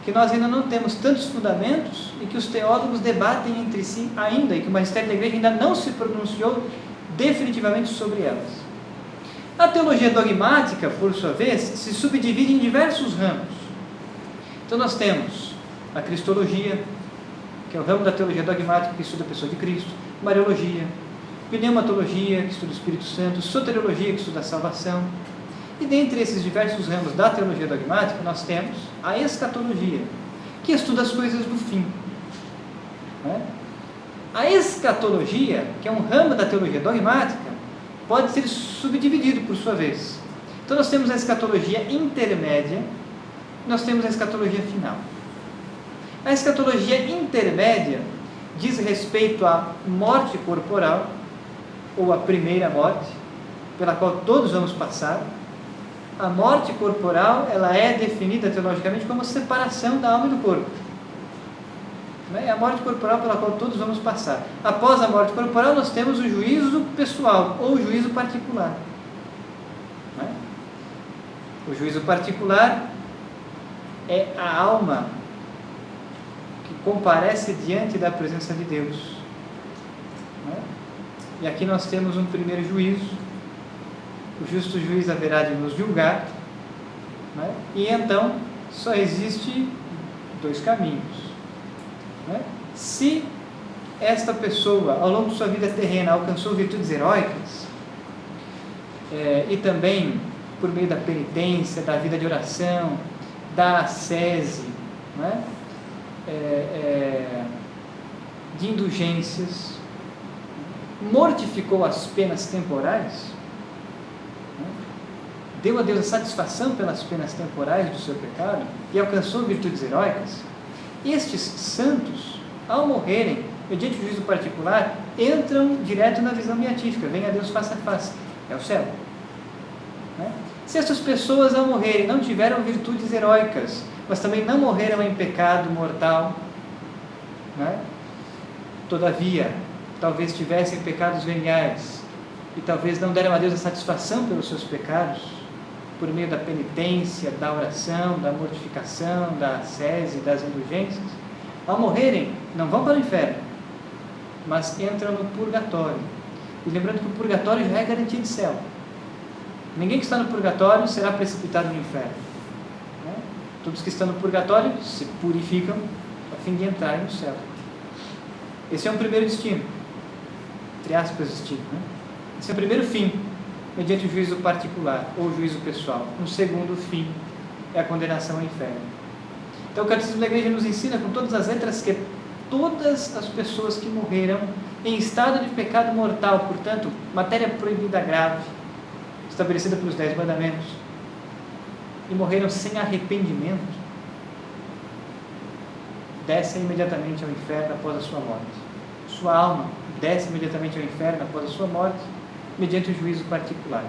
que nós ainda não temos tantos fundamentos e que os teólogos debatem entre si ainda, e que o magistério da Igreja ainda não se pronunciou definitivamente sobre elas. A teologia dogmática, por sua vez, se subdivide em diversos ramos. Então, nós temos a cristologia, que é o ramo da teologia dogmática que estuda a pessoa de Cristo, mariologia, pneumatologia, que estuda o Espírito Santo, soteriologia, que estuda a salvação. E dentre esses diversos ramos da teologia dogmática, nós temos a escatologia, que estuda as coisas do fim. A escatologia, que é um ramo da teologia dogmática, pode ser subdividido por sua vez. Então nós temos a escatologia intermédia, nós temos a escatologia final. A escatologia intermédia diz respeito à morte corporal, ou à primeira morte, pela qual todos vamos passar. A morte corporal, ela é definida teologicamente como separação da alma e do corpo. É a morte corporal pela qual todos vamos passar. Após a morte corporal, nós temos o juízo pessoal, ou o juízo particular. O juízo particular é a alma que comparece diante da presença de Deus. E aqui nós temos um primeiro juízo. O justo juiz haverá de nos julgar. E então só existe dois caminhos. Se esta pessoa, ao longo de sua vida terrena, alcançou virtudes heróicas, e também por meio da penitência, da vida de oração, da ascese, de indulgências, mortificou as penas temporais, deu a Deus a satisfação pelas penas temporais do seu pecado e alcançou virtudes heróicas, estes santos, ao morrerem, mediante o juízo particular, entram direto na visão beatífica, vem a Deus face a face, é o céu. Se essas pessoas ao morrerem não tiveram virtudes heróicas, mas também não morreram em pecado mortal, todavia, talvez tivessem pecados veniais, e talvez não deram a Deus a satisfação pelos seus pecados, por meio da penitência, da oração, da mortificação, da ascese, das indulgências, ao morrerem, não vão para o inferno, mas entram no purgatório. E lembrando que o purgatório já é garantia de céu. Ninguém que está no purgatório será precipitado no inferno. Todos que estão no purgatório se purificam a fim de entrarem no céu. Esse é um primeiro destino, entre aspas, destino. Esse é o primeiro fim, mediante o juízo particular ou o juízo pessoal. Um segundo fim é a condenação ao inferno. Então o Catecismo da Igreja nos ensina com todas as letras que todas as pessoas que morreram em estado de pecado mortal, portanto, matéria proibida grave, estabelecida pelos 10 mandamentos, e morreram sem arrependimento, descem imediatamente ao inferno após a sua morte. Sua alma desce imediatamente ao inferno após a sua morte, mediante o juízo particular.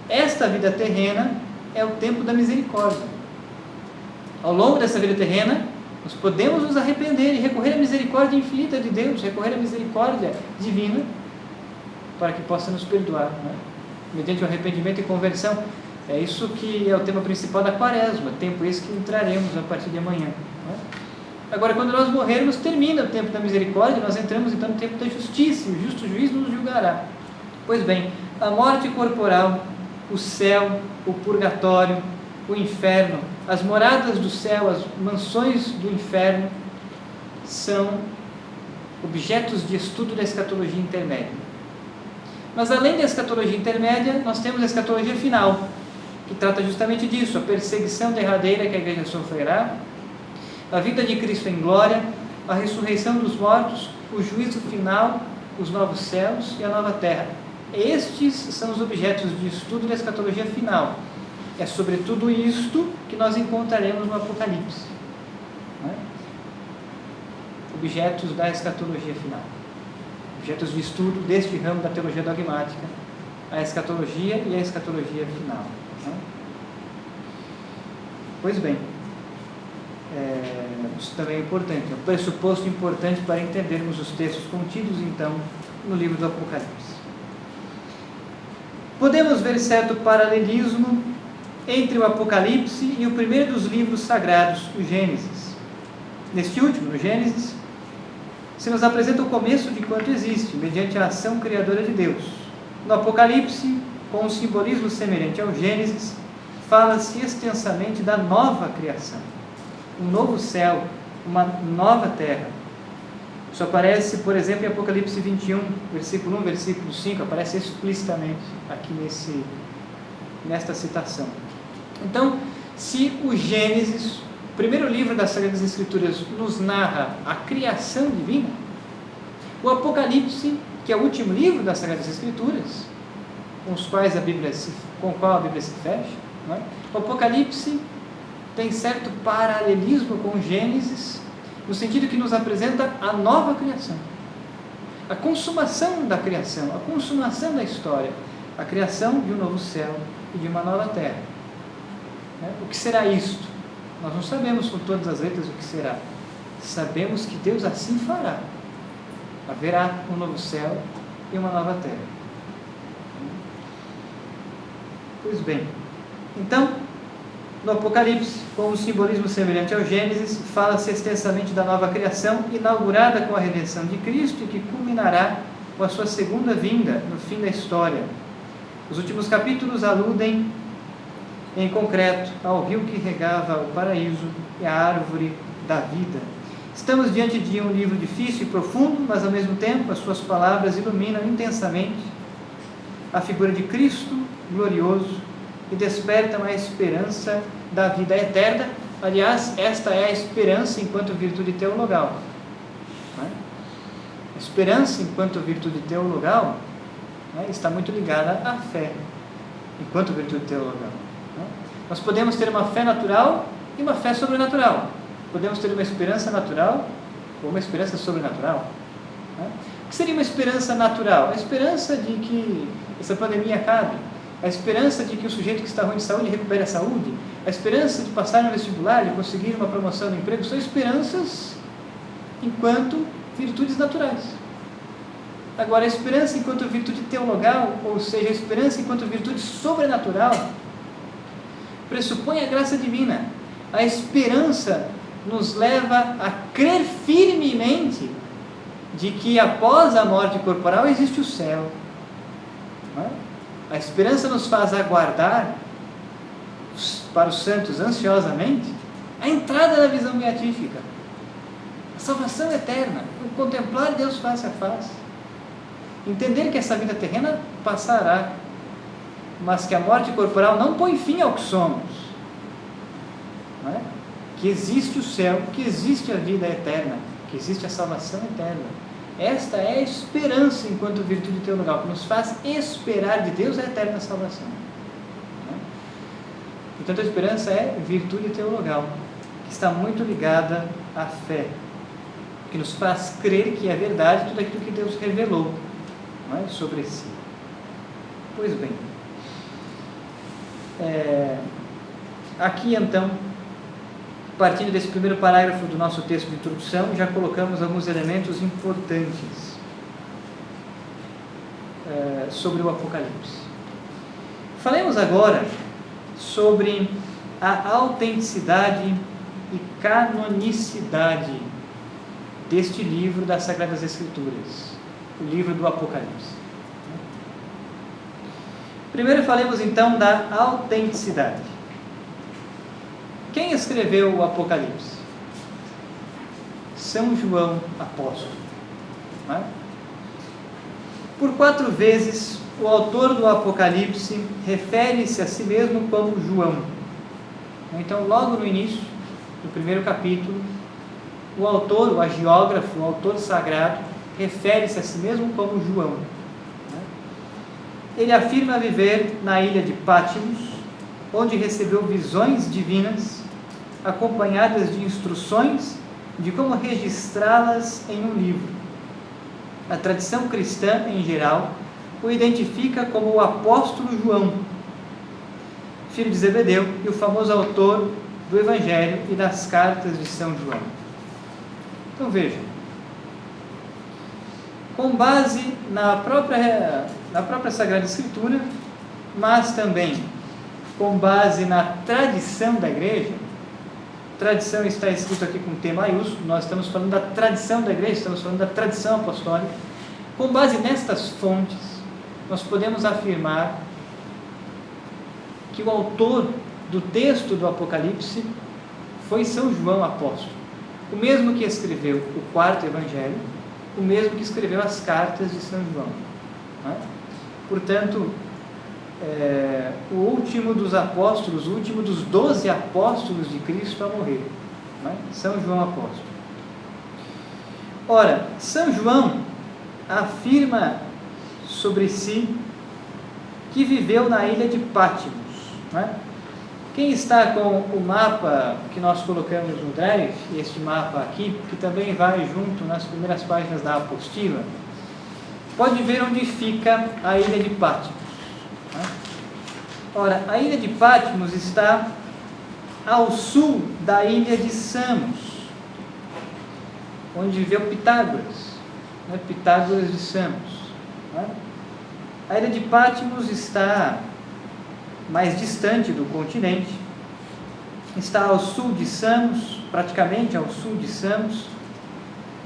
Esta vida terrena é o tempo da misericórdia. Ao longo dessa vida terrena, nós podemos nos arrepender e recorrer à misericórdia infinita de Deus, recorrer à misericórdia divina, para que possa nos perdoar, né? Mediante o arrependimento e conversão. É isso que é o tema principal da Quaresma, tempo esse que entraremos a partir de amanhã, né? Agora, quando nós morrermos, termina o tempo da misericórdia, nós entramos então no tempo da justiça, e o justo juiz nos julgará. Pois bem, a morte corporal, o céu, o purgatório, o inferno, as moradas do céu, as mansões do inferno, são objetos de estudo da escatologia intermédia. Mas além da escatologia intermédia, nós temos a escatologia final, que trata justamente disso, a perseguição derradeira que a igreja sofrerá, a vida de Cristo em glória, a ressurreição dos mortos, o juízo final, os novos céus e a nova terra. Estes são os objetos de estudo da escatologia final. É sobre tudo isto que nós encontraremos no Apocalipse, né? Objetos da escatologia final. Objetos de estudo deste ramo da teologia dogmática, a escatologia e a escatologia final, né? Pois bem, isso também é importante, é um pressuposto importante para entendermos os textos contidos, então, no livro do Apocalipse. Podemos ver certo paralelismo entre o Apocalipse e o primeiro dos livros sagrados, o Gênesis. Neste último, no Gênesis, se nos apresenta o começo de quanto existe, mediante a ação criadora de Deus. No Apocalipse, com um simbolismo semelhante ao Gênesis, fala-se extensamente da nova criação, um novo céu, uma nova terra. Isso aparece, por exemplo, em Apocalipse 21, versículo 1, versículo 5, aparece explicitamente aqui nesta citação. Então, se o Gênesis, o primeiro livro das Sagradas Escrituras, nos narra a criação divina, o Apocalipse, que é o último livro das Sagradas Escrituras, com o qual a Bíblia se fecha, né? O Apocalipse tem certo paralelismo com o Gênesis, no sentido que nos apresenta a nova criação, a consumação da criação, a consumação da história, a criação de um novo céu e de uma nova terra. O que será isto? Nós não sabemos com todas as letras o que será. Sabemos que Deus assim fará. Haverá um novo céu e uma nova terra. Pois bem, então, no Apocalipse, com um simbolismo semelhante ao Gênesis, fala-se extensamente da nova criação, inaugurada com a redenção de Cristo e que culminará com a sua segunda vinda, no fim da história. Os últimos capítulos aludem, em concreto, ao rio que regava o paraíso e à árvore da vida. Estamos diante de um livro difícil e profundo, mas ao mesmo tempo as suas palavras iluminam intensamente a figura de Cristo glorioso e despertam a esperança da vida eterna. Aliás, esta é a esperança enquanto virtude teologal. A esperança enquanto virtude teologal, está muito ligada à fé enquanto virtude teologal. Nós podemos ter uma fé natural e uma fé sobrenatural. Podemos ter uma esperança natural ou uma esperança sobrenatural. O que seria uma esperança natural? A esperança de que essa pandemia acabe, a esperança de que o sujeito que está ruim de saúde recupere a saúde, a esperança de passar no vestibular, de conseguir uma promoção no emprego, são esperanças enquanto virtudes naturais. Agora, a esperança enquanto virtude teologal, ou seja, a esperança enquanto virtude sobrenatural, pressupõe a graça divina. A esperança nos leva a crer firmemente de que após a morte corporal existe o céu. A esperança nos faz aguardar para os santos ansiosamente a entrada na visão beatífica, a salvação eterna, o contemplar Deus face a face, entender que essa vida terrena passará, mas que a morte corporal não põe fim ao que somos. Não é? Que existe o céu, que existe a vida eterna, que existe a salvação eterna. Esta é a esperança enquanto virtude teologal, que nos faz esperar de Deus a eterna salvação. Portanto, a esperança é virtude teologal, que está muito ligada à fé, que nos faz crer que é verdade tudo aquilo que Deus revelou, não é, sobre si. Pois bem, aqui então, partindo desse primeiro parágrafo do nosso texto de introdução, já colocamos alguns elementos importantes sobre o Apocalipse. Falemos agora sobre a autenticidade e canonicidade deste livro das Sagradas Escrituras, o livro do Apocalipse. Primeiro falemos então da autenticidade. Quem escreveu o Apocalipse? São João Apóstolo. Não é? Por 4 vezes, o autor do Apocalipse refere-se a si mesmo como João. Então, logo no início do primeiro capítulo, o autor, o agiógrafo, o autor sagrado, refere-se a si mesmo como João. Ele afirma viver na ilha de Patmos, onde recebeu visões divinas, acompanhadas de instruções de como registrá-las em um livro. A tradição cristã, em geral, o identifica como o apóstolo João, filho de Zebedeu e o famoso autor do Evangelho e das cartas de São João. Então veja, com base na própria Sagrada Escritura, mas também com base na tradição da igreja, tradição está escrito aqui com T maiúsculo, nós estamos falando da tradição da igreja, estamos falando da tradição apostólica. Com base nestas fontes, nós podemos afirmar que o autor do texto do Apocalipse foi São João Apóstolo, o mesmo que escreveu o 4º Evangelho, o mesmo que escreveu as cartas de São João. Não é? Portanto, o último dos apóstolos, o último dos 12 apóstolos de Cristo a morrer, não é? São João Apóstolo. Ora, São João afirma sobre si que viveu na ilha de Patmos. Não é? Quem está com o mapa que nós colocamos no Drive, este mapa aqui, que também vai junto nas primeiras páginas da apostila, pode ver onde fica a ilha de Patmos. Não é? Ora, a ilha de Patmos está ao sul da ilha de Samos, onde viveu Pitágoras, né? Pitágoras de Samos. Não é? A ilha de Patmos está mais distante do continente, está ao sul de Samos, praticamente ao sul de Samos,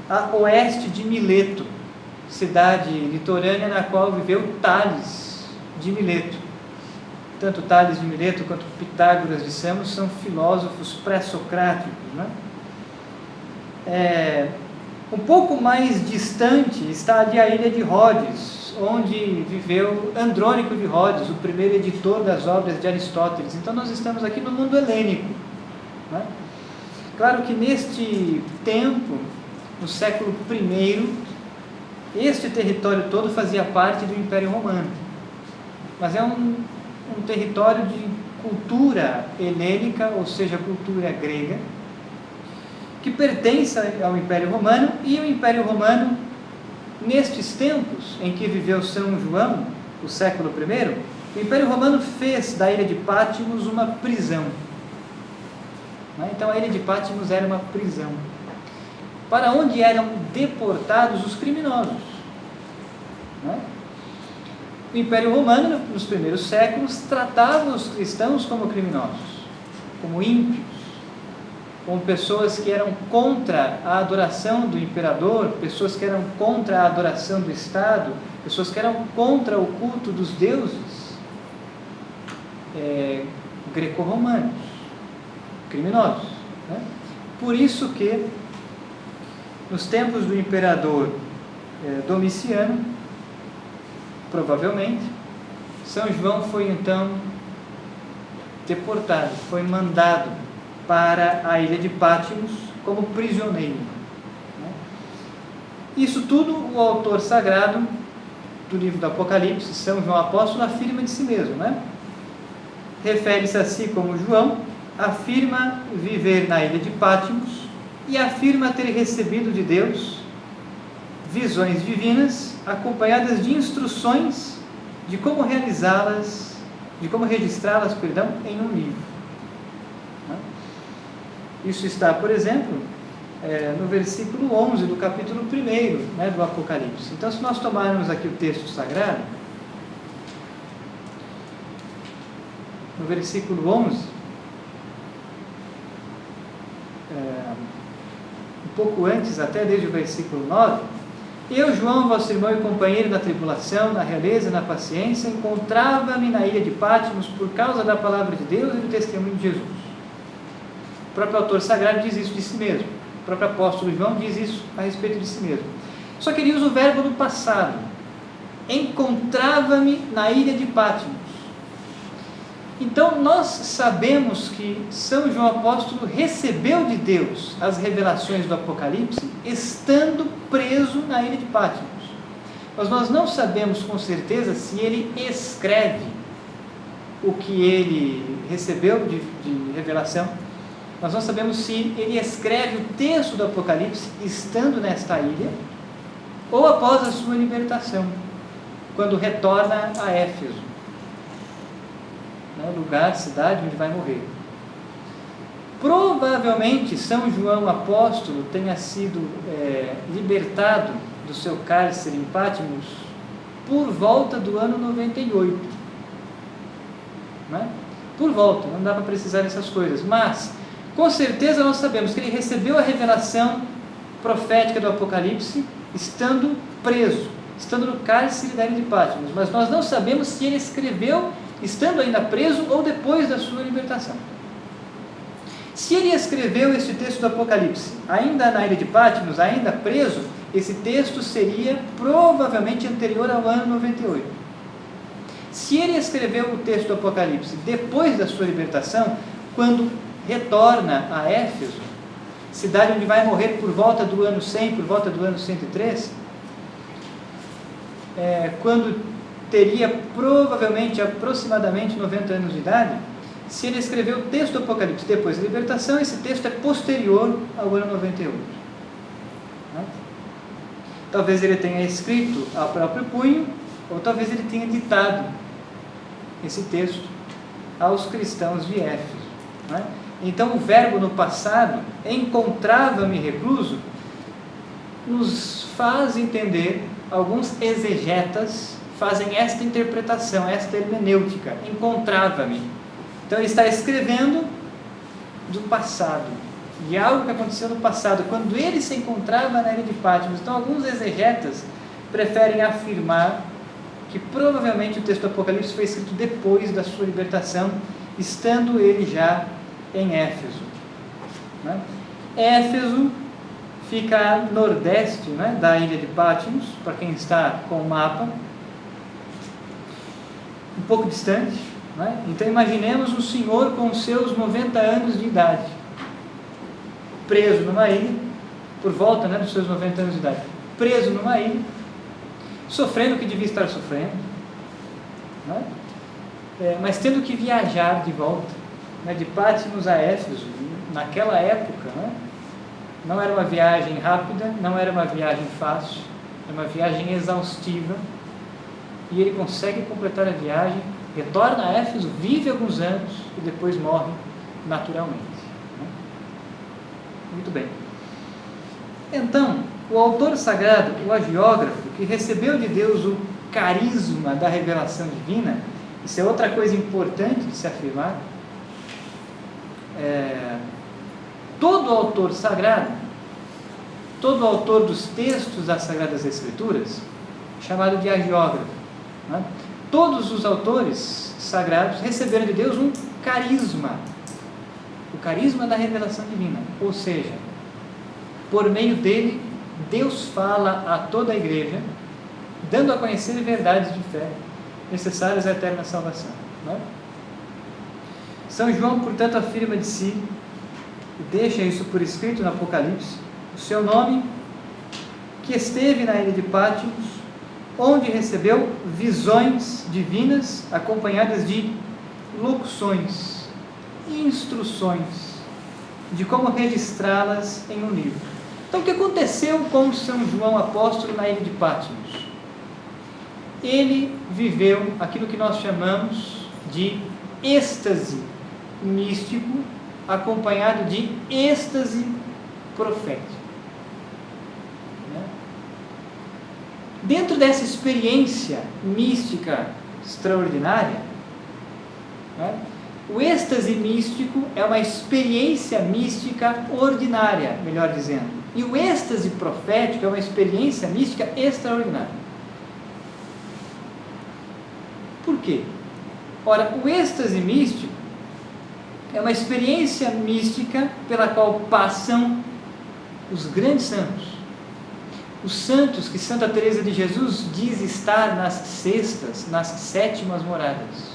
a oeste de Mileto, cidade litorânea na qual viveu Tales de Mileto. Tanto Tales de Mileto quanto Pitágoras de Samos são filósofos pré-socráticos. Né? Um pouco mais distante está ali a ilha de Rhodes, onde viveu Andrônico de Rhodes, o primeiro editor das obras de Aristóteles. Então nós estamos aqui no mundo helênico. Né? Claro que neste tempo, no século I, este território todo fazia parte do Império Romano. Mas é um território de cultura helênica, ou seja, cultura grega, que pertence ao Império Romano, e o Império Romano, nestes tempos em que viveu São João, o século I, o Império Romano fez da ilha de Patmos uma prisão. Então a ilha de Patmos era uma prisão, para onde eram deportados os criminosos. O Império Romano, nos primeiros séculos, tratava os cristãos como criminosos, como ímpios, como pessoas que eram contra a adoração do imperador, pessoas que eram contra a adoração do Estado, pessoas que eram contra o culto dos deuses greco-romanos, criminosos. Por isso que, nos tempos do imperador Domiciano, provavelmente, São João foi então deportado, foi mandado para a ilha de Patmos como prisioneiro. Isso tudo o autor sagrado do livro do Apocalipse, São João Apóstolo, afirma de si mesmo, né? Refere-se a si como João, afirma viver na ilha de Patmos e afirma ter recebido de Deus visões divinas acompanhadas de instruções de como realizá-las, de como registrá-las, em um livro. Isso está, por exemplo, no versículo 11 do capítulo 1, né, do Apocalipse. Então, se nós tomarmos aqui o texto sagrado, no versículo 11, um pouco antes, até desde o versículo 9, eu, João, vosso irmão e companheiro na tribulação, na realeza e na paciência, encontrava-me na ilha de Patmos por causa da palavra de Deus e do testemunho de Jesus. O próprio autor sagrado diz isso de si mesmo. O próprio apóstolo João diz isso a respeito de si mesmo. Só que ele usa o verbo no passado. Encontrava-me na ilha de Patmos. Então, nós sabemos que São João Apóstolo recebeu de Deus as revelações do Apocalipse estando preso na ilha de Patmos. Mas nós não sabemos com certeza se ele escreve o que ele recebeu de revelação. Nós não sabemos se ele escreve o texto do Apocalipse estando nesta ilha ou após a sua libertação, quando retorna a Éfeso, lugar, cidade onde vai morrer. Provavelmente São João Apóstolo tenha sido libertado do seu cárcere em Patmos por volta do ano 98. Né? Por volta, não dá para precisar dessas coisas, mas com certeza nós sabemos que ele recebeu a revelação profética do Apocalipse estando preso, estando no cárcere da ilha de Patmos, mas nós não sabemos se ele escreveu estando ainda preso ou depois da sua libertação. Se ele escreveu este texto do Apocalipse ainda na ilha de Patmos, ainda preso, esse texto seria provavelmente anterior ao ano 98. Se ele escreveu o texto do Apocalipse depois da sua libertação, quando retorna a Éfeso, cidade onde vai morrer por volta do ano 100, por volta do ano 103, quando teria provavelmente aproximadamente 90 anos de idade, se ele escreveu o texto do Apocalipse depois da libertação, esse texto é posterior ao ano 98. Né? Talvez ele tenha escrito a próprio punho, ou talvez ele tenha ditado esse texto aos cristãos de Éfeso. Né? Então, o verbo no passado, encontrava-me recluso, nos faz entender, alguns exegetas fazem esta interpretação, esta hermenêutica, encontrava-me. Então, ele está escrevendo do passado, de algo que aconteceu no passado, quando ele se encontrava na ilha de Patmos. Então, alguns exegetas preferem afirmar que provavelmente o texto do Apocalipse foi escrito depois da sua libertação, estando ele já em Éfeso. Né? Éfeso fica a nordeste, né, da ilha de Patmos, para quem está com o mapa, um pouco distante. Né? Então imaginemos um senhor com seus 90 anos de idade, preso numa ilha, por volta, né, dos seus 90 anos de idade, preso numa ilha, sofrendo o que devia estar sofrendo, né? Mas tendo que viajar de volta, né, de Patmos a Éfeso, naquela época, né, não era uma viagem rápida, não era uma viagem fácil, era uma viagem exaustiva, e ele consegue completar a viagem, retorna a Éfeso, vive alguns anos e depois morre naturalmente. Né? Muito bem. Então, o autor sagrado, o agiógrafo, que recebeu de Deus o carisma da revelação divina, isso é outra coisa importante de se afirmar. Todo autor sagrado, todo autor dos textos das Sagradas Escrituras, chamado de agiógrafo, né? Todos os autores sagrados receberam de Deus um carisma, o carisma da revelação divina, ou seja, por meio dele, Deus fala a toda a igreja, dando a conhecer verdades de fé, necessários à eterna salvação. Não é? São João, portanto, afirma de si, e deixa isso por escrito no Apocalipse, o seu nome, que esteve na ilha de Patmos, onde recebeu visões divinas acompanhadas de locuções, instruções de como registrá-las em um livro. Então, o que aconteceu com São João apóstolo na ilha de Patmos? Ele viveu aquilo que nós chamamos de êxtase místico, acompanhado de êxtase profético. Dentro dessa experiência mística extraordinária, o êxtase místico é uma experiência mística ordinária, melhor dizendo, e o êxtase profético é uma experiência mística extraordinária. Por quê? Ora, o êxtase místico é uma experiência mística pela qual passam os grandes santos. Os santos que Santa Teresa de Jesus diz estar nas sextas, nas sétimas moradas.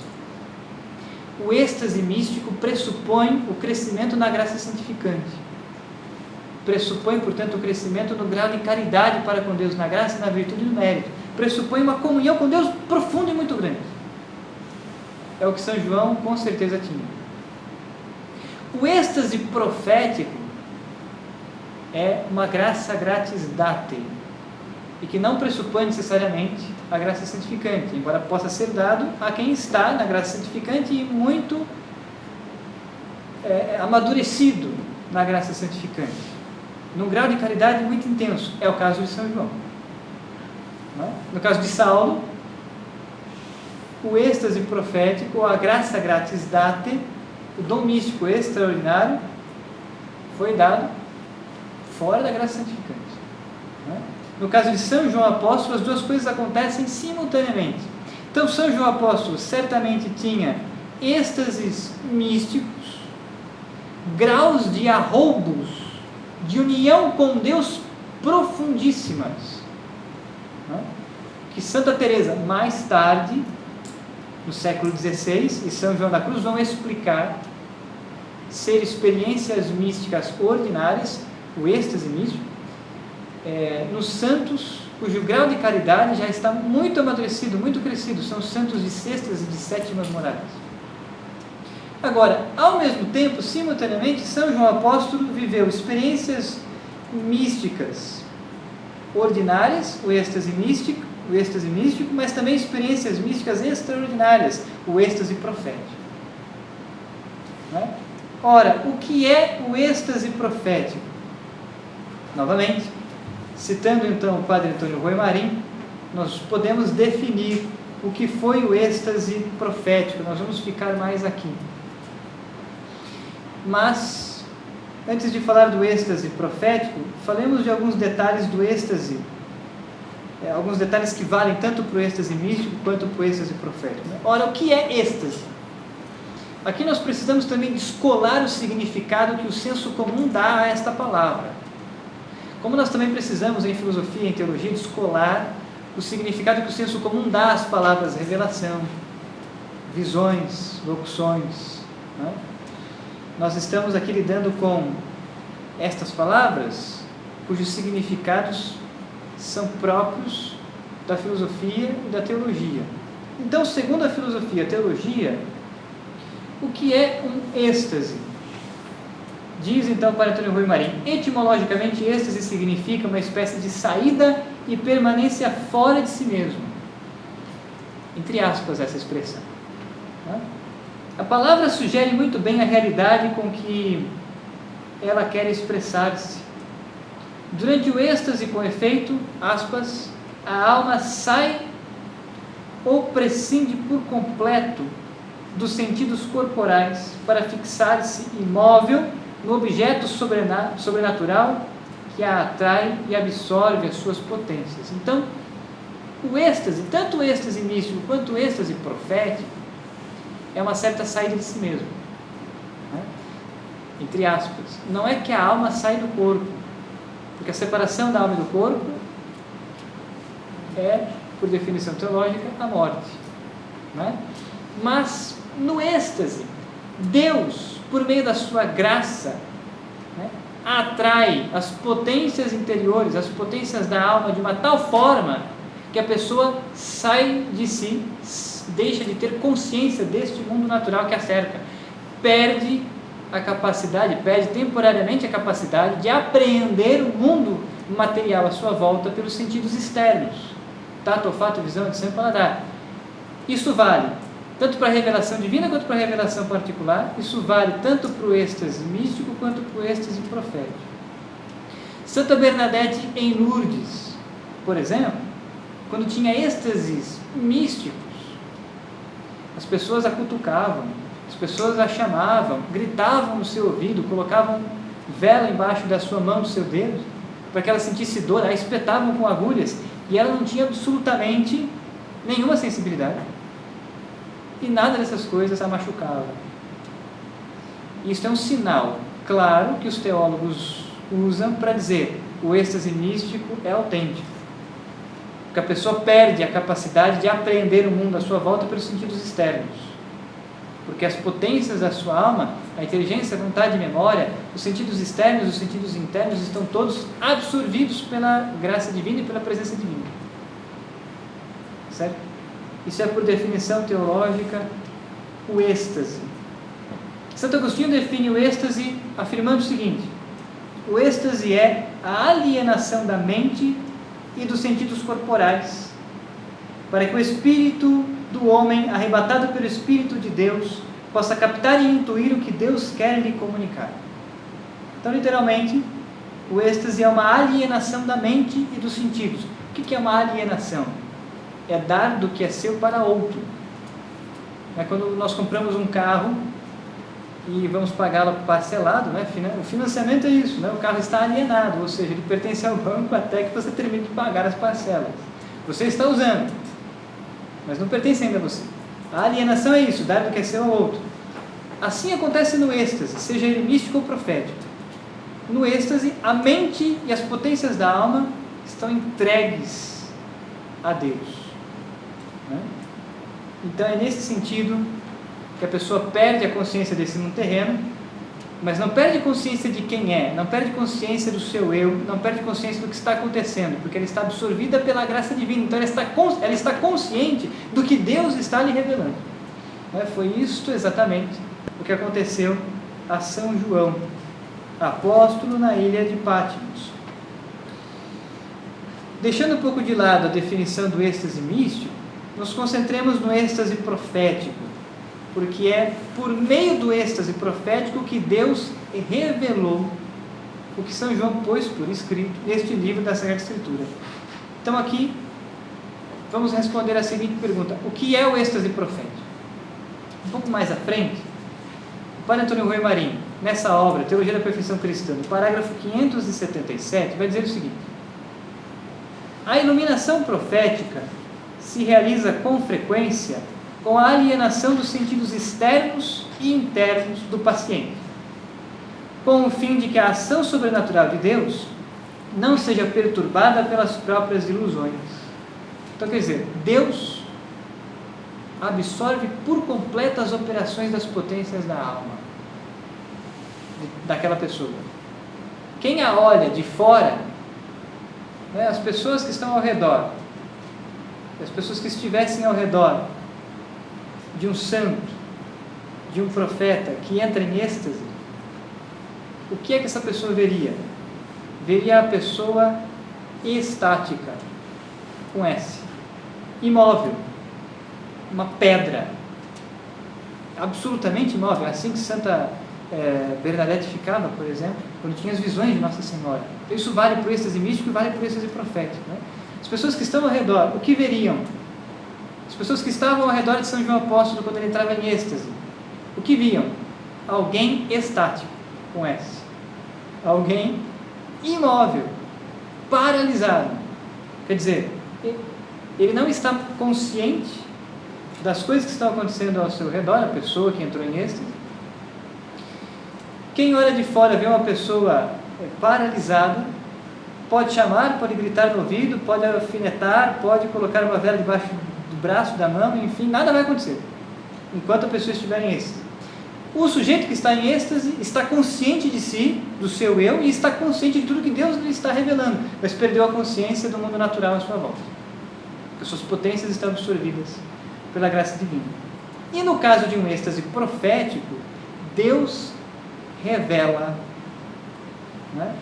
O êxtase místico pressupõe o crescimento na graça santificante. Pressupõe, portanto, o crescimento no grau de caridade para com Deus, na graça, na virtude e no mérito. Pressupõe uma comunhão com Deus profunda e muito grande. É o que São João com certeza tinha. O êxtase profético é uma graça gratis date, e que não pressupõe necessariamente a graça santificante, embora possa ser dado a quem está na graça santificante e muito amadurecido na graça santificante, num grau de caridade muito intenso. É o caso de São João. Não é? No caso de Saulo, o êxtase profético, a graça gratis date, o dom místico extraordinário, foi dado fora da graça santificante. Não é? No caso de São João Apóstolo, as duas coisas acontecem simultaneamente. Então, São João Apóstolo certamente tinha êxtases místicos, graus de arroubos, de união com Deus profundíssimas, né? Que Santa Teresa, mais tarde, no século XVI, e São João da Cruz vão explicar ser experiências místicas ordinárias, o êxtase místico, nos santos cujo grau de caridade já está muito amadurecido, muito crescido, são os santos de sextas e de sétimas moradas. Agora, ao mesmo tempo, simultaneamente, São João Apóstolo viveu experiências místicas ordinárias, o êxtase místico, mas também experiências místicas extraordinárias, o êxtase profético. Né? Ora, o que é o êxtase profético? Novamente, citando então o Padre Antônio Rui Marim, nós podemos definir o que foi o êxtase profético. Nós vamos ficar mais aqui. Mas, antes de falar do êxtase profético, falemos de alguns detalhes do êxtase, alguns detalhes que valem tanto para o êxtase místico quanto para o êxtase profético. Né? Ora, o que é êxtase? Aqui nós precisamos também descolar o significado que o senso comum dá a esta palavra. Como nós também precisamos, em filosofia e em teologia, descolar o significado que o senso comum dá às palavras revelação, visões, locuções. Né? Nós estamos aqui lidando com estas palavras, cujos significados são próprios da filosofia e da teologia. Então, segundo a filosofia e a teologia, o que é um êxtase? Diz então para Antônio Rui Marim, etimologicamente, êxtase significa uma espécie de saída e permanência fora de si mesmo. Entre aspas, essa expressão. A palavra sugere muito bem a realidade com que ela quer expressar-se. Durante o êxtase, com efeito, aspas, a alma sai ou prescinde por completo dos sentidos corporais para fixar-se imóvel no objeto sobrenatural que a atrai e absorve as suas potências. Então, o êxtase, tanto o êxtase místico quanto o êxtase profético, é uma certa saída de si mesmo. Né? Entre aspas. Não é que a alma sai do corpo, porque a separação da alma e do corpo é, por definição teológica, a morte. né? Mas no êxtase, Deus, por meio da sua graça, né, atrai as potências interiores, as potências da alma de uma tal forma que a pessoa sai de si, deixa de ter consciência deste mundo natural que a cerca, perde a capacidade, perde temporariamente a capacidade de apreender o mundo material à sua volta pelos sentidos externos, tato, olfato, visão, audição e paladar. Isso vale tanto para a revelação divina quanto para a revelação particular. Isso vale tanto para o êxtase místico quanto para o êxtase profético. Santa Bernadette em Lourdes, por exemplo, quando tinha êxtases místicos, as pessoas a cutucavam, as pessoas a chamavam, gritavam no seu ouvido, colocavam vela embaixo da sua mão, do seu dedo, para que ela sentisse dor, a espetavam com agulhas, e ela não tinha absolutamente nenhuma sensibilidade. E nada dessas coisas a machucava. Isso é um sinal claro que os teólogos usam para dizer o êxtase místico é autêntico. Porque a pessoa perde a capacidade de apreender o mundo à sua volta pelos sentidos externos. Porque as potências da sua alma, a inteligência, a vontade e a memória, os sentidos externos e os sentidos internos estão todos absorvidos pela graça divina e pela presença divina. Certo? Isso é, por definição teológica, o êxtase. Santo Agostinho define o êxtase afirmando o seguinte: o êxtase é a alienação da mente e dos sentidos corporais, para que o espírito do homem, arrebatado pelo Espírito de Deus, possa captar e intuir o que Deus quer lhe comunicar. Então, literalmente, o êxtase é uma alienação da mente e dos sentidos. O que é uma alienação? É dar do que é seu para outro. É quando nós compramos um carro e vamos pagá-lo parcelado, né? O financiamento é isso, né? O carro está alienado, ou seja, ele pertence ao banco até que você termine de pagar as parcelas. Você está usando, mas não pertence ainda a você. A alienação é isso, dar do que é seu ao outro. Assim acontece no êxtase, seja ele místico ou profético. No êxtase, a mente e as potências da alma estão entregues a Deus. Né? Então é nesse sentido que a pessoa perde a consciência desse mundo terreno, mas não perde consciência de quem é, não perde consciência do seu eu, não perde consciência do que está acontecendo, porque ela está absorvida pela graça divina. Então ela está consciente do que Deus está lhe revelando. Foi isto exatamente o que aconteceu a São João, apóstolo na ilha de Patmos. Deixando um pouco de lado a definição do êxtase místico, nos concentremos no êxtase profético, porque é por meio do êxtase profético que Deus revelou o que São João pôs por escrito neste livro da Sagrada Escritura. Então aqui vamos responder a seguinte pergunta: o que é o êxtase profético? Um pouco mais à frente, o Padre Antônio Rui Marinho, nessa obra, Teologia da Perfeição Cristã, no parágrafo 577, vai dizer o seguinte: a iluminação profética se realiza com frequência com a alienação dos sentidos externos e internos do paciente, com o fim de que a ação sobrenatural de Deus não seja perturbada pelas próprias ilusões. Então, quer dizer, Deus absorve por completo as operações das potências da alma daquela pessoa. Quem a olha de fora, né, as pessoas que estão ao redor, as pessoas que estivessem ao redor de um santo, de um profeta que entra em êxtase, o que é que essa pessoa veria? Veria a pessoa estática, com S, imóvel, uma pedra, absolutamente imóvel, assim que Santa Bernadette ficava, por exemplo, quando tinha as visões de Nossa Senhora. Então, isso vale para o êxtase místico e vale para o êxtase profético, né? As pessoas que estão ao redor, o que veriam? As pessoas que estavam ao redor de São João Apóstolo quando ele entrava em êxtase, o que viam? Alguém estático, com S. Alguém imóvel, paralisado. Quer dizer, ele não está consciente das coisas que estão acontecendo ao seu redor, a pessoa que entrou em êxtase. Quem olha de fora vê uma pessoa paralisada, pode chamar, pode gritar no ouvido, pode alfinetar, pode colocar uma vela debaixo do braço, da mão, enfim, nada vai acontecer enquanto a pessoa estiver em êxtase. O sujeito que está em êxtase está consciente de si, do seu eu, e está consciente de tudo que Deus lhe está revelando, mas perdeu a consciência do mundo natural à sua volta. As suas potências estão absorvidas pela graça divina. E no caso de um êxtase profético, Deus revela, né,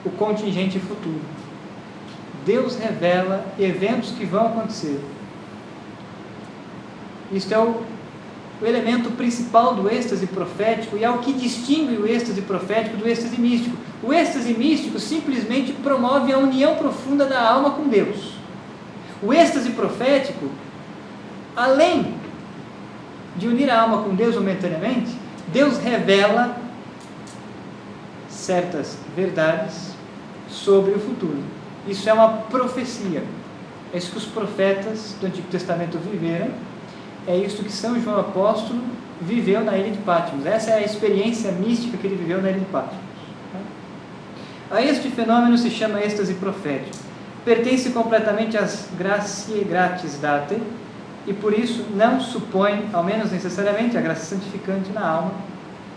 o contingente futuro. Deus revela eventos que vão acontecer. Isto é o elemento principal do êxtase profético e é o que distingue o êxtase profético do êxtase místico. O êxtase místico simplesmente promove a união profunda da alma com Deus. O êxtase profético, além de unir a alma com Deus momentaneamente, Deus revela certas verdades sobre o futuro. Isso é uma profecia. É isso que os profetas do Antigo Testamento viveram. É isso que São João Apóstolo viveu na ilha de Patmos. Essa é a experiência mística que ele viveu na ilha de Patmos. A este fenômeno se chama êxtase profético. Pertence completamente às graciae gratis date e por isso não supõe, ao menos necessariamente, a graça santificante na alma.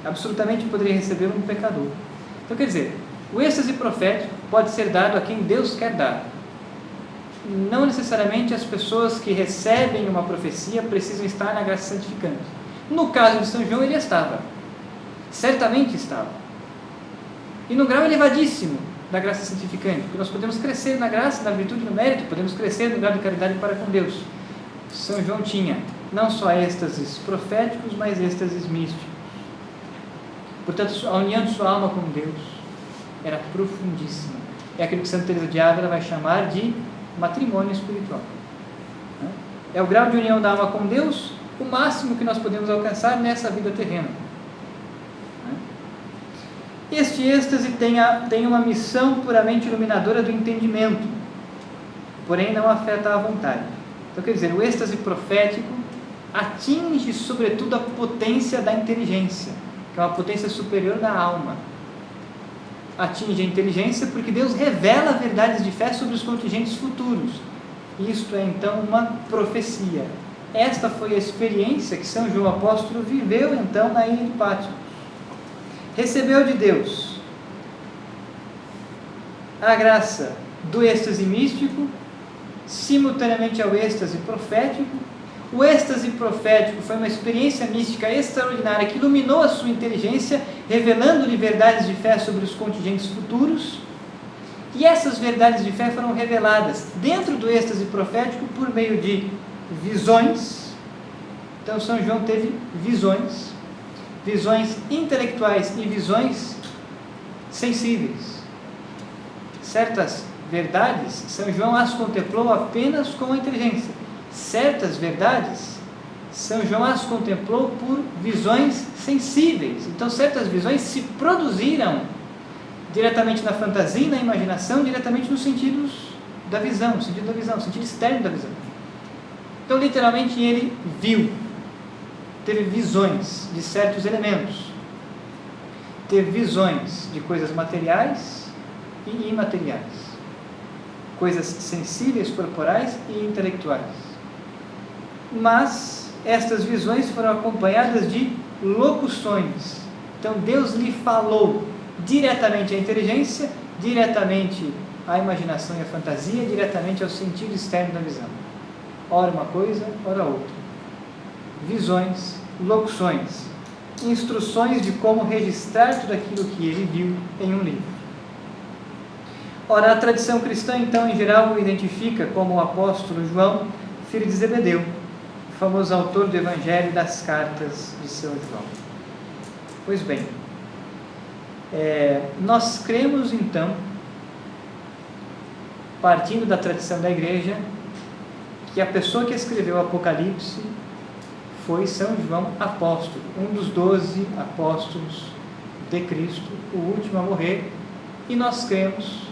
Absolutamente poderia recebê-lo um pecador. Então, quer dizer, o êxtase profético pode ser dado a quem Deus quer dar. Não necessariamente as pessoas que recebem uma profecia precisam estar na graça santificante. No caso de São João, ele estava. Certamente estava. E num grau elevadíssimo da graça santificante, porque nós podemos crescer na graça, na virtude e no mérito, podemos crescer no grau de caridade para com Deus. São João tinha não só êxtases proféticos, mas êxtases místicos. Portanto, a união de sua alma com Deus era profundíssima. É aquilo que Santa Teresa de Ávila vai chamar de matrimônio espiritual. É o grau de união da alma com Deus, o máximo que nós podemos alcançar nessa vida terrena. Este êxtase tem uma missão puramente iluminadora do entendimento, porém não afeta a vontade. Então, quer dizer, o êxtase profético atinge sobretudo a potência da inteligência, que é uma potência superior da alma. Atinge a inteligência porque Deus revela verdades de fé sobre os contingentes futuros. Isto é então uma profecia. Esta foi a experiência que São João Apóstolo viveu então na ilha de Patmos. Recebeu de Deus a graça do êxtase místico, simultaneamente ao êxtase profético. O êxtase profético foi uma experiência mística extraordinária que iluminou a sua inteligência, revelando-lhe verdades de fé sobre os contingentes futuros. E essas verdades de fé foram reveladas dentro do êxtase profético por meio de visões. Então, São João teve visões intelectuais e visões sensíveis. Certas verdades, São João as contemplou apenas com a inteligência. Certas verdades, São João as contemplou por visões sensíveis. Então, certas visões se produziram diretamente na fantasia e na imaginação, diretamente nos sentidos da visão, no sentido da visão, no sentido externo da visão. Então, literalmente, ele viu, teve visões de certos elementos, teve visões de coisas materiais e imateriais, coisas sensíveis, corporais e intelectuais. Mas estas visões foram acompanhadas de locuções. Então Deus lhe falou diretamente à inteligência, diretamente à imaginação e à fantasia, diretamente ao sentido externo da visão. Ora uma coisa, ora outra. Visões, locuções, instruções de como registrar tudo aquilo que ele viu em um livro. Ora, a tradição cristã, então, em geral, o identifica como o apóstolo João, filho de Zebedeu, o famoso autor do Evangelho e das cartas de São João. Pois bem, nós cremos, então, partindo da tradição da Igreja, que a pessoa que escreveu o Apocalipse foi São João Apóstolo, um dos 12 apóstolos de Cristo, o último a morrer, e nós cremos,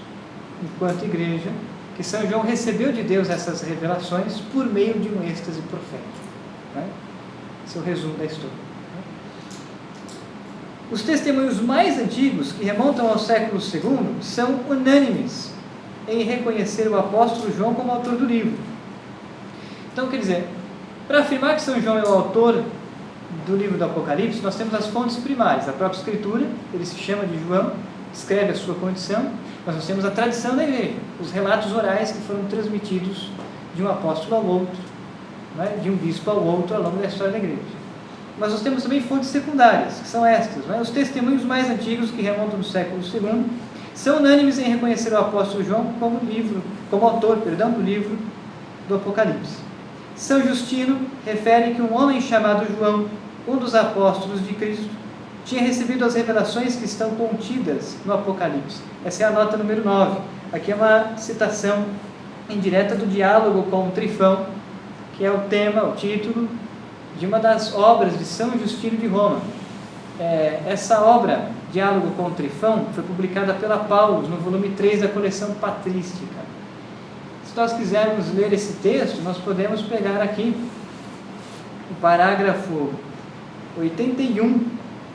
enquanto Igreja, que São João recebeu de Deus essas revelações por meio de um êxtase profético. Esse é o resumo da história. Os testemunhos mais antigos, que remontam ao século II, são unânimes em reconhecer o apóstolo João como autor do livro. Então, quer dizer, para afirmar que São João é o autor do livro do Apocalipse, nós temos as fontes primárias, a própria Escritura, ele se chama de João, escreve a sua condição, mas nós temos a tradição da igreja, os relatos orais que foram transmitidos de um apóstolo ao outro, né, de um bispo ao outro ao longo da história da igreja. Mas nós temos também fontes secundárias, que são estas, né, os testemunhos mais antigos, que remontam do século II, são unânimes em reconhecer o apóstolo João como autor do livro do Apocalipse. São Justino refere que um homem chamado João, um dos apóstolos de Cristo, tinha recebido as revelações que estão contidas no Apocalipse. Essa é a nota número 9. Aqui é uma citação indireta do diálogo com Trifão, que é o tema, o título de uma das obras de São Justino de Roma. Essa obra, Diálogo com Trifão, foi publicada pela Paulus no volume 3 da coleção patrística. Se nós quisermos ler esse texto, nós podemos pegar aqui o parágrafo 81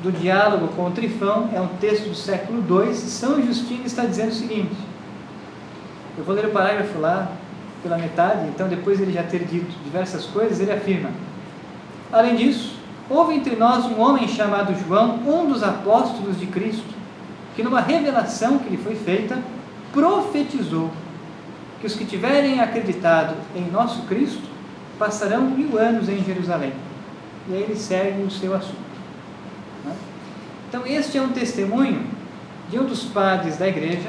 do Diálogo com Trifão, é um texto do século II, e São Justino está dizendo o seguinte, eu vou ler o parágrafo lá pela metade, então depois de ele já ter dito diversas coisas, ele afirma: além disso, houve entre nós um homem chamado João, um dos apóstolos de Cristo, que numa revelação que lhe foi feita, profetizou que os que tiverem acreditado em nosso Cristo passarão 1000 anos em Jerusalém. E aí ele segue o seu assunto. Então este é um testemunho de um dos padres da igreja,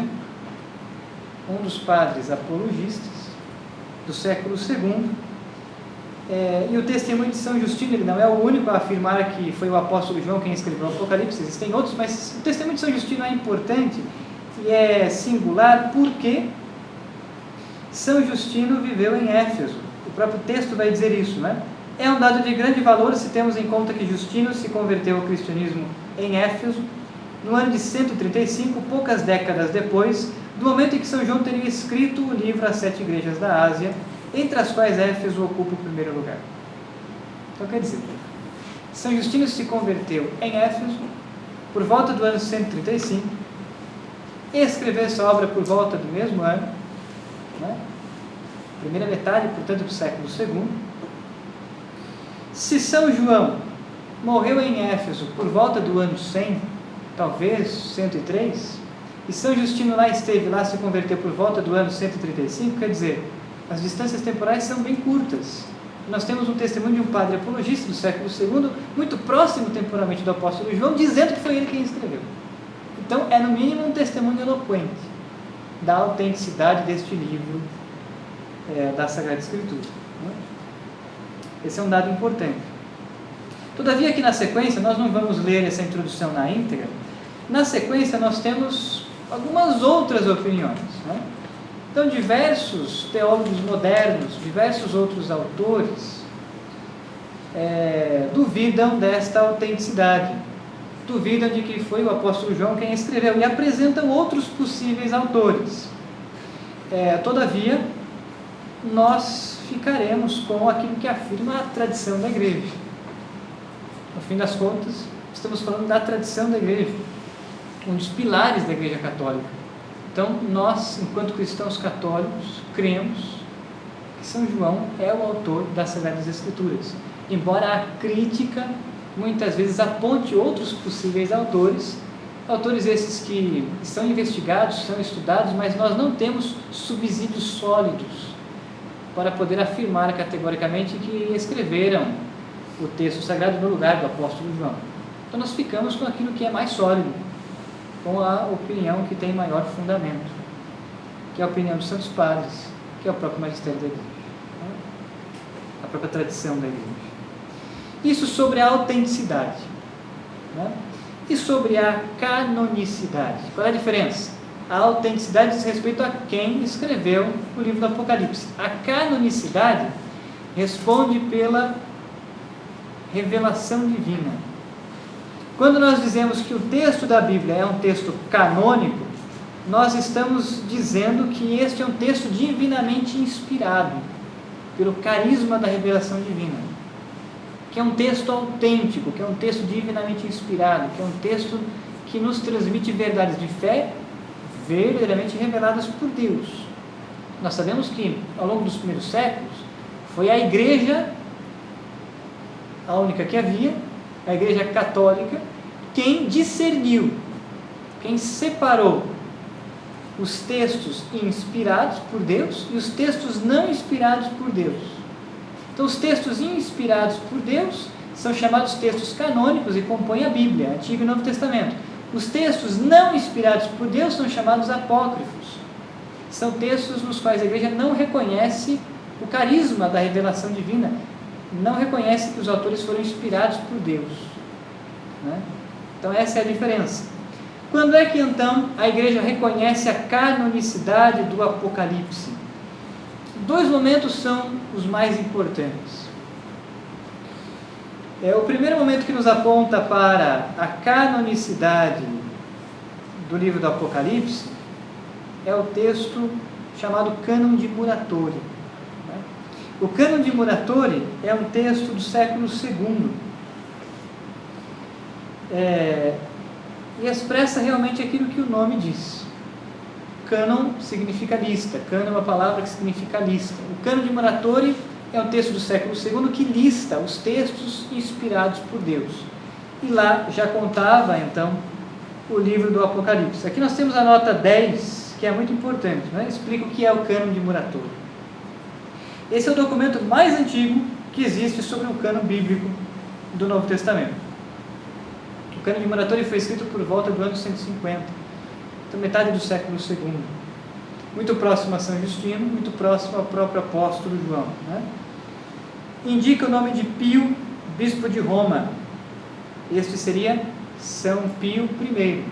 um dos padres apologistas do século II, e o testemunho de São Justino, ele não é o único a afirmar que foi o apóstolo João quem escreveu o Apocalipse, existem outros, mas o testemunho de São Justino é importante e é singular porque São Justino viveu em Éfeso. O próprio texto vai dizer isso, né? É um dado de grande valor se temos em conta que Justino se converteu ao cristianismo em Éfeso no ano de 135, poucas décadas depois do momento em que São João teria escrito o livro às 7 igrejas da Ásia, entre as quais Éfeso ocupa o primeiro lugar. Então quer dizer, São Justino se converteu em Éfeso por volta do ano 135, e escreveu essa obra por volta do mesmo ano, né? Primeira metade, portanto, do século II. Se São João morreu em Éfeso por volta do ano 100, talvez 103, e São Justino lá se converteu por volta do ano 135, quer dizer, as distâncias temporais são bem curtas. Nós temos um testemunho de um padre apologista do século II, muito próximo temporalmente do apóstolo João, dizendo que foi ele quem escreveu. Então, é no mínimo um testemunho eloquente da autenticidade deste livro da Sagrada Escritura. Esse é um dado importante. Todavia, aqui na sequência, nós não vamos ler essa introdução na íntegra. Na sequência, nós temos algumas outras opiniões, né? Então, diversos teólogos modernos, diversos outros autores duvidam desta autenticidade, duvidam de que foi o apóstolo João quem escreveu e apresentam outros possíveis autores. Todavia, nós ficaremos com aquilo que afirma a tradição da igreja. No fim das contas, estamos falando da tradição da igreja, um dos pilares da igreja católica. Então, nós, enquanto cristãos católicos, cremos que São João é o autor das Sagradas Escrituras. Embora a crítica, muitas vezes, aponte outros possíveis autores esses que são investigados, são estudados, mas nós não temos subsídios sólidos para poder afirmar categoricamente que escreveram o texto sagrado no lugar do apóstolo João. Então, nós ficamos com aquilo que é mais sólido, com a opinião que tem maior fundamento, que é a opinião dos santos padres, que é o próprio magistério da igreja, a própria tradição da igreja. Isso sobre a autenticidade, né? E sobre a canonicidade. Qual é a diferença? A autenticidade diz respeito a quem escreveu o livro do Apocalipse. A canonicidade responde pela revelação divina. Quando nós dizemos que o texto da Bíblia é um texto canônico, nós estamos dizendo que este é um texto divinamente inspirado, pelo carisma da revelação divina, que é um texto autêntico, que é um texto divinamente inspirado, que é um texto que nos transmite verdades de fé verdadeiramente reveladas por Deus. Nós sabemos que, ao longo dos primeiros séculos, Foi a igreja, a única que havia, a igreja católica, quem discerniu, quem separou os textos inspirados por Deus e os textos não inspirados por Deus. Então, os textos inspirados por Deus são chamados textos canônicos e compõem a Bíblia, Antigo e Novo Testamento. Os textos não inspirados por Deus são chamados apócrifos. São textos nos quais a igreja não reconhece o carisma da revelação divina, não reconhece que os autores foram inspirados por Deus, né? Então essa é a diferença. Quando é que então a igreja reconhece a canonicidade do Apocalipse? Dois momentos são os mais importantes. O primeiro momento que nos aponta para a canonicidade do livro do Apocalipse é o texto chamado Cânon de Muratori. O Cânon de Muratori é um texto do século II e expressa realmente aquilo que o nome diz. Cânon significa lista, cânon é uma palavra que significa lista. O Cânon de Muratori é um texto do século II que lista os textos inspirados por Deus. E lá já contava, então, o livro do Apocalipse. Aqui nós temos a nota 10, que é muito importante, né? Explica o que é o Cânon de Muratori. Esse é o documento mais antigo que existe sobre o cânon bíblico do Novo Testamento. O Cânon de Muratori foi escrito por volta do ano 150, então metade do século II. Muito próximo a São Justino, muito próximo ao próprio apóstolo João, né? Indica o nome de Pio, bispo de Roma. Este seria São Pio I,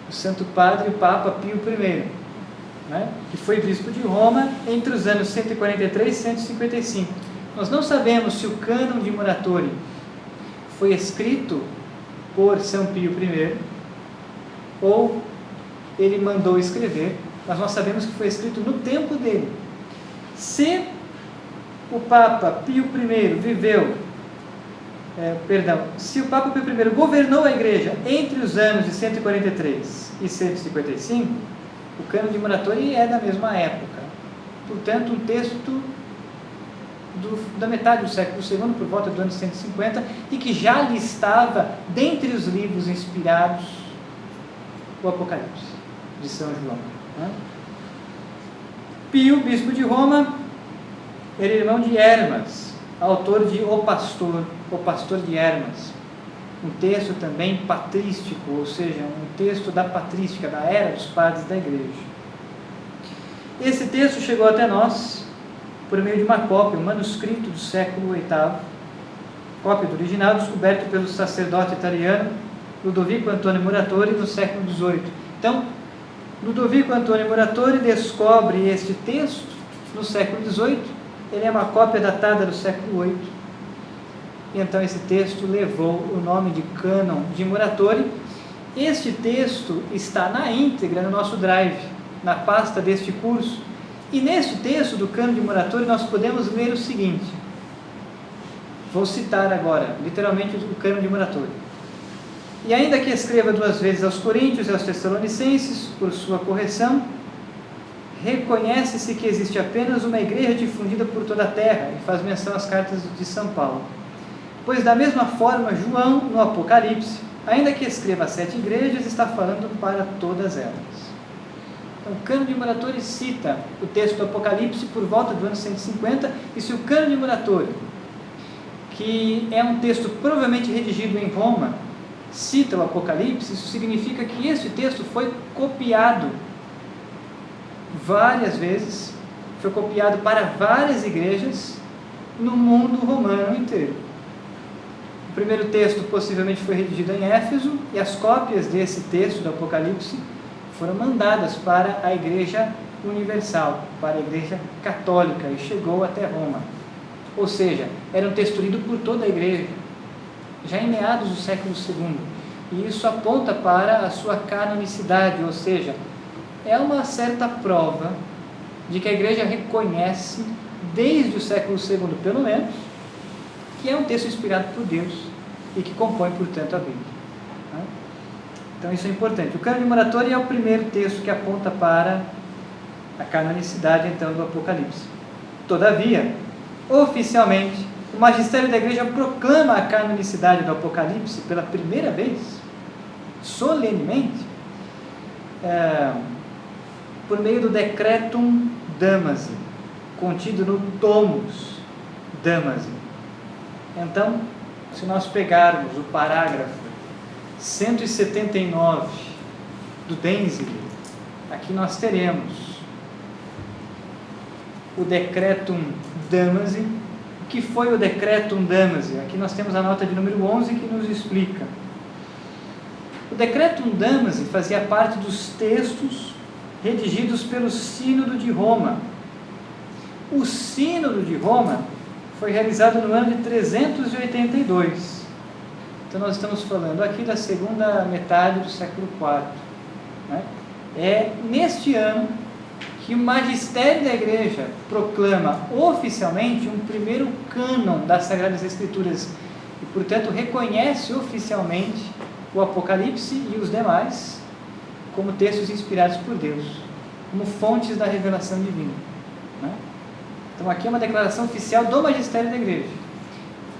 o Santo Padre, o Papa Pio I, né? Que foi bispo de Roma entre os anos 143 e 155. Nós não sabemos se o Cânon de Muratori foi escrito por São Pio I ou ele mandou escrever, mas nós sabemos que foi escrito no tempo dele. Se o Papa Pio I viveu, se o Papa Pio I governou a igreja entre os anos de 143 e 155, o Cânon de Muratori é da mesma época. Portanto, um texto da metade do século II, por volta do ano 150, e que já listava, dentre os livros inspirados, o Apocalipse de São João, né? Pio, bispo de Roma, era irmão de Hermas, autor de O Pastor de Hermas, um texto também patrístico, ou seja, um texto da patrística, da era dos padres da igreja. Esse texto chegou até nós por meio de uma cópia, um manuscrito do século VIII, cópia do original, descoberto pelo sacerdote italiano Ludovico Antonio Muratori no século XVIII. Então, Ludovico Antonio Muratori descobre este texto no século XVIII, ele é uma cópia datada do século VIII, e então esse texto levou o nome de Cânon de Muratori. Este texto está na íntegra no nosso drive, na pasta deste curso, e neste texto do Cânon de Muratori nós podemos ler o seguinte, vou citar agora, literalmente o Cânon de Muratori. E ainda que escreva 2 vezes aos Coríntios e aos Tessalonicenses, por sua correção, reconhece-se que existe apenas uma igreja difundida por toda a terra, e faz menção às cartas de São Paulo. Pois da mesma forma, João, no Apocalipse, ainda que escreva 7 igrejas, está falando para todas elas. Então, o Cânon de Muratori cita o texto do Apocalipse por volta do ano 150, e se o Cânon de Muratori, que é um texto provavelmente redigido em Roma, cita o Apocalipse, isso significa que este texto foi copiado várias vezes, foi copiado para várias igrejas no mundo romano inteiro. O primeiro texto possivelmente foi redigido em Éfeso, e as cópias desse texto do Apocalipse foram mandadas para a Igreja Universal, para a Igreja Católica, e chegou até Roma. Ou seja, era um texto lido por toda a Igreja, já em meados do século II, e isso aponta para a sua canonicidade, ou seja, é uma certa prova de que a Igreja reconhece, desde o século II pelo menos, que é um texto inspirado por Deus e que compõe, portanto, a Bíblia. Então isso é importante. O Cânon de Muratori é o primeiro texto que aponta para a canonicidade, então, do Apocalipse. Todavia, oficialmente, o magistério da Igreja proclama a canonicidade do Apocalipse pela primeira vez, solenemente, por meio do Decretum Damasi, contido no Thomus Damasi. Então, se nós pegarmos o parágrafo 179 do Denzile, aqui nós teremos o Decretum Damasi. O que foi o Decretum Damasi? Aqui nós temos a nota de número 11 que nos explica. O Decretum Damasi fazia parte dos textos redigidos pelo Sínodo de Roma. O Sínodo de Roma foi realizado no ano de 382. Então nós estamos falando aqui da segunda metade do século IV. Né? É neste ano que o magistério da Igreja proclama oficialmente um primeiro cânon das Sagradas Escrituras e, portanto, reconhece oficialmente o Apocalipse e os demais como textos inspirados por Deus, como fontes da revelação divina. Né? Então aqui é uma declaração oficial do magistério da Igreja.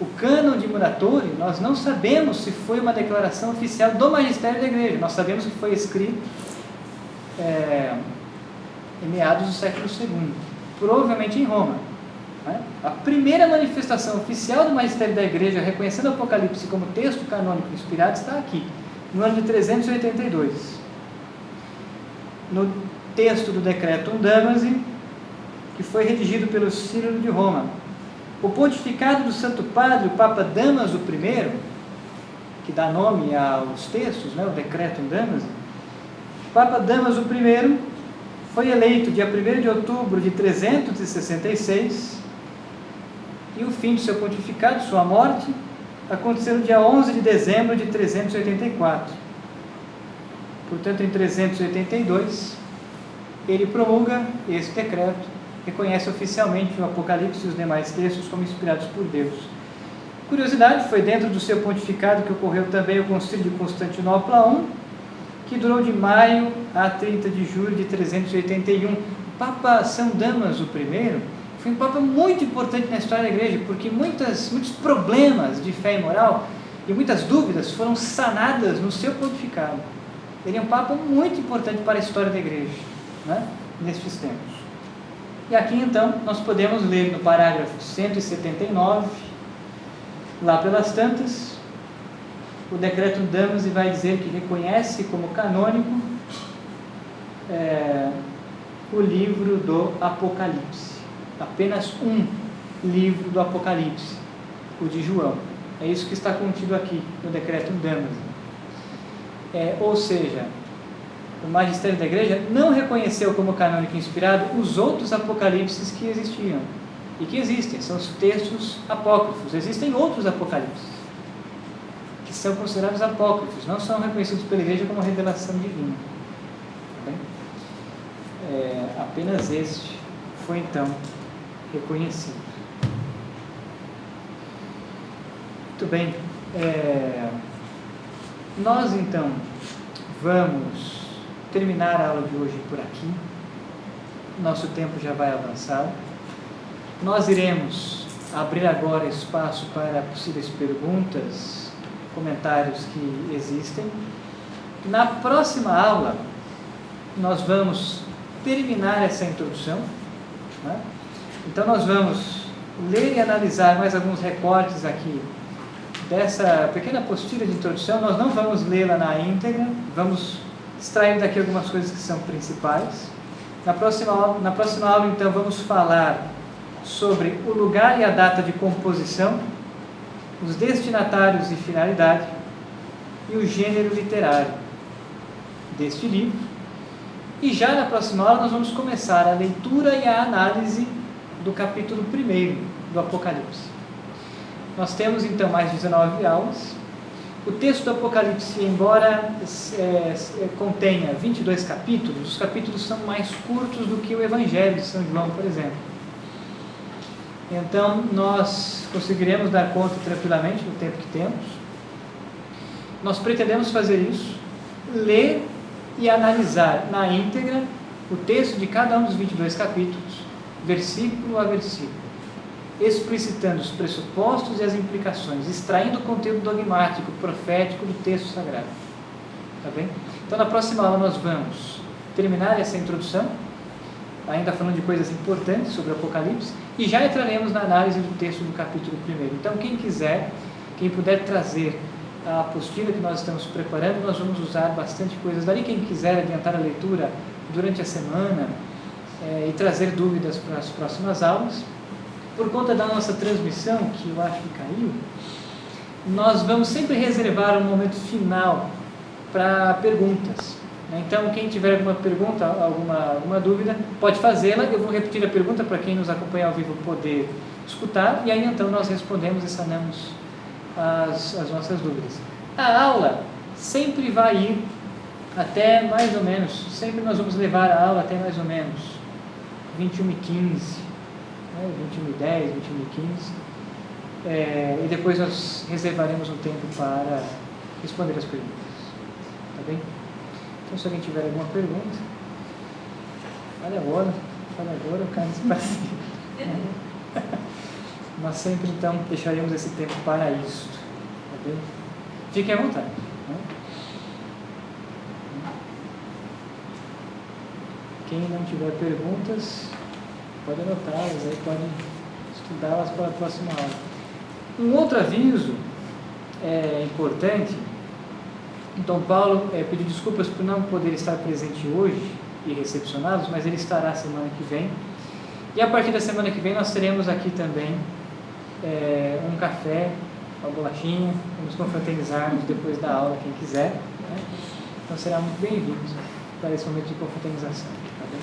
O cânon de Muratori, nós não sabemos se foi uma declaração oficial do magistério da Igreja, nós sabemos que foi escrito em meados do século II, provavelmente em Roma. Né? A primeira manifestação oficial do magistério da Igreja reconhecendo o Apocalipse como texto canônico inspirado está aqui, no ano de 382. No texto do Decretum Damasi, que foi redigido pelo Sínodo de Roma. O pontificado do Santo Padre, o Papa Damaso I, que dá nome aos textos, né, o Decretum Damasi, o Papa Damaso I foi eleito dia 1º de outubro de 366 e o fim do seu pontificado, sua morte, aconteceu no dia 11 de dezembro de 384. Portanto, em 382, ele promulga esse decreto, reconhece oficialmente o Apocalipse e os demais textos como inspirados por Deus. Curiosidade, foi dentro do seu pontificado que ocorreu também o Concílio de Constantinopla I, que durou de maio a 30 de julho de 381. O Papa São Damaso I foi um Papa muito importante na história da Igreja, porque muitos problemas de fé e moral e muitas dúvidas foram sanadas no seu pontificado. Ele é um Papa muito importante para a história da Igreja, né, nestes tempos. E aqui então nós podemos ler no parágrafo 179, lá pelas tantas, o Decretum Damasi vai dizer que reconhece como canônico o livro do Apocalipse. Apenas um livro do Apocalipse, o de João. É isso que está contido aqui no Decretum Damasi. Ou seja, o magistério da Igreja não reconheceu como canônico inspirado os outros apocalipses que existiam e que existem, são os textos apócrifos. Existem outros apocalipses que são considerados apócrifos, não são reconhecidos pela Igreja como revelação divina. Tá bem? Apenas este foi então reconhecido. Muito bem. Nós então vamos terminar a aula de hoje por aqui. Nosso tempo já vai avançar. Nós iremos abrir agora espaço para possíveis perguntas, comentários que existem. Na próxima aula, nós vamos terminar essa introdução. Né? Então, nós vamos ler e analisar mais alguns recortes aqui dessa pequena apostila de introdução. Nós não vamos lê-la na íntegra, vamos extrair daqui algumas coisas que são principais. Na próxima aula, então, vamos falar sobre o lugar e a data de composição, os destinatários e finalidade e o gênero literário deste livro. E já na próxima aula nós vamos começar a leitura e a análise do capítulo 1 do Apocalipse. Nós temos então mais 19 aulas. O texto do Apocalipse, embora contenha 22 capítulos, os capítulos são mais curtos do que o Evangelho de São João, por exemplo. Então, nós conseguiremos dar conta tranquilamente do tempo que temos. Nós pretendemos fazer isso, ler e analisar na íntegra o texto de cada um dos 22 capítulos, versículo a versículo. explicitando os pressupostos e as implicações, extraindo o conteúdo dogmático, profético do texto sagrado. Tá bem? Então, na próxima aula nós vamos terminar essa introdução, ainda falando de coisas importantes sobre o Apocalipse, e já entraremos na análise do texto do capítulo 1. Então, quem quiser, quem puder trazer a apostila que nós estamos preparando, nós vamos usar bastante coisas dali. Quem quiser adiantar a leitura durante a semana e trazer dúvidas para as próximas aulas, por conta da nossa transmissão, que eu acho que caiu, nós vamos sempre reservar um momento final para perguntas. Então, quem tiver alguma pergunta, alguma dúvida, pode fazê-la. Eu vou repetir a pergunta para quem nos acompanha ao vivo poder escutar, e aí então nós respondemos e sanamos as nossas dúvidas. A aula sempre vai ir até mais ou menos, sempre nós vamos levar a aula até mais ou menos 21h15, 21h10, 21h15, e depois nós reservaremos um tempo para responder as perguntas. Tá bem? Então, se alguém tiver alguma pergunta, fale agora, o cara se nós sempre, então, deixaremos esse tempo para isso. Tá bem? Fiquem à vontade. Né? Quem não tiver perguntas, pode anotá-las, aí podem estudá-las para a próxima aula. Um outro aviso importante. Então, Paulo pediu desculpas por não poder estar presente hoje e recepcioná-los, mas ele estará semana que vem. E a partir da semana que vem nós teremos aqui também um café, uma bolachinha, vamos confraternizarmos depois da aula, quem quiser. Né? Então será muito bem-vindo para esse momento de confraternização. Tá bem?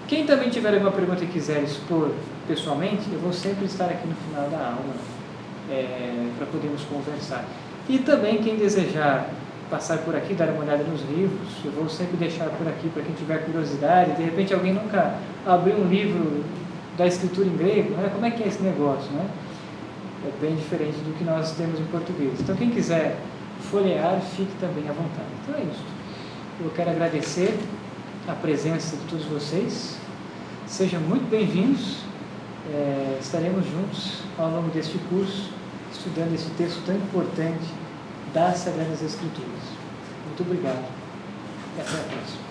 Quem também tiver alguma pergunta e quiser expor pessoalmente, eu vou sempre estar aqui no final da aula para podermos conversar. E também quem desejar passar por aqui, dar uma olhada nos livros, eu vou sempre deixar por aqui para quem tiver curiosidade. De repente alguém nunca abriu um livro da escritura em grego, né? Como é que é esse negócio, né? É bem diferente do que nós temos em português. Então quem quiser folhear, fique também à vontade. Então é isso. Eu quero agradecer a presença de todos vocês. Sejam muito bem-vindos. Estaremos juntos ao longo deste curso, estudando esse texto tão importante das Sagradas Escrituras. Muito obrigado e até a próxima.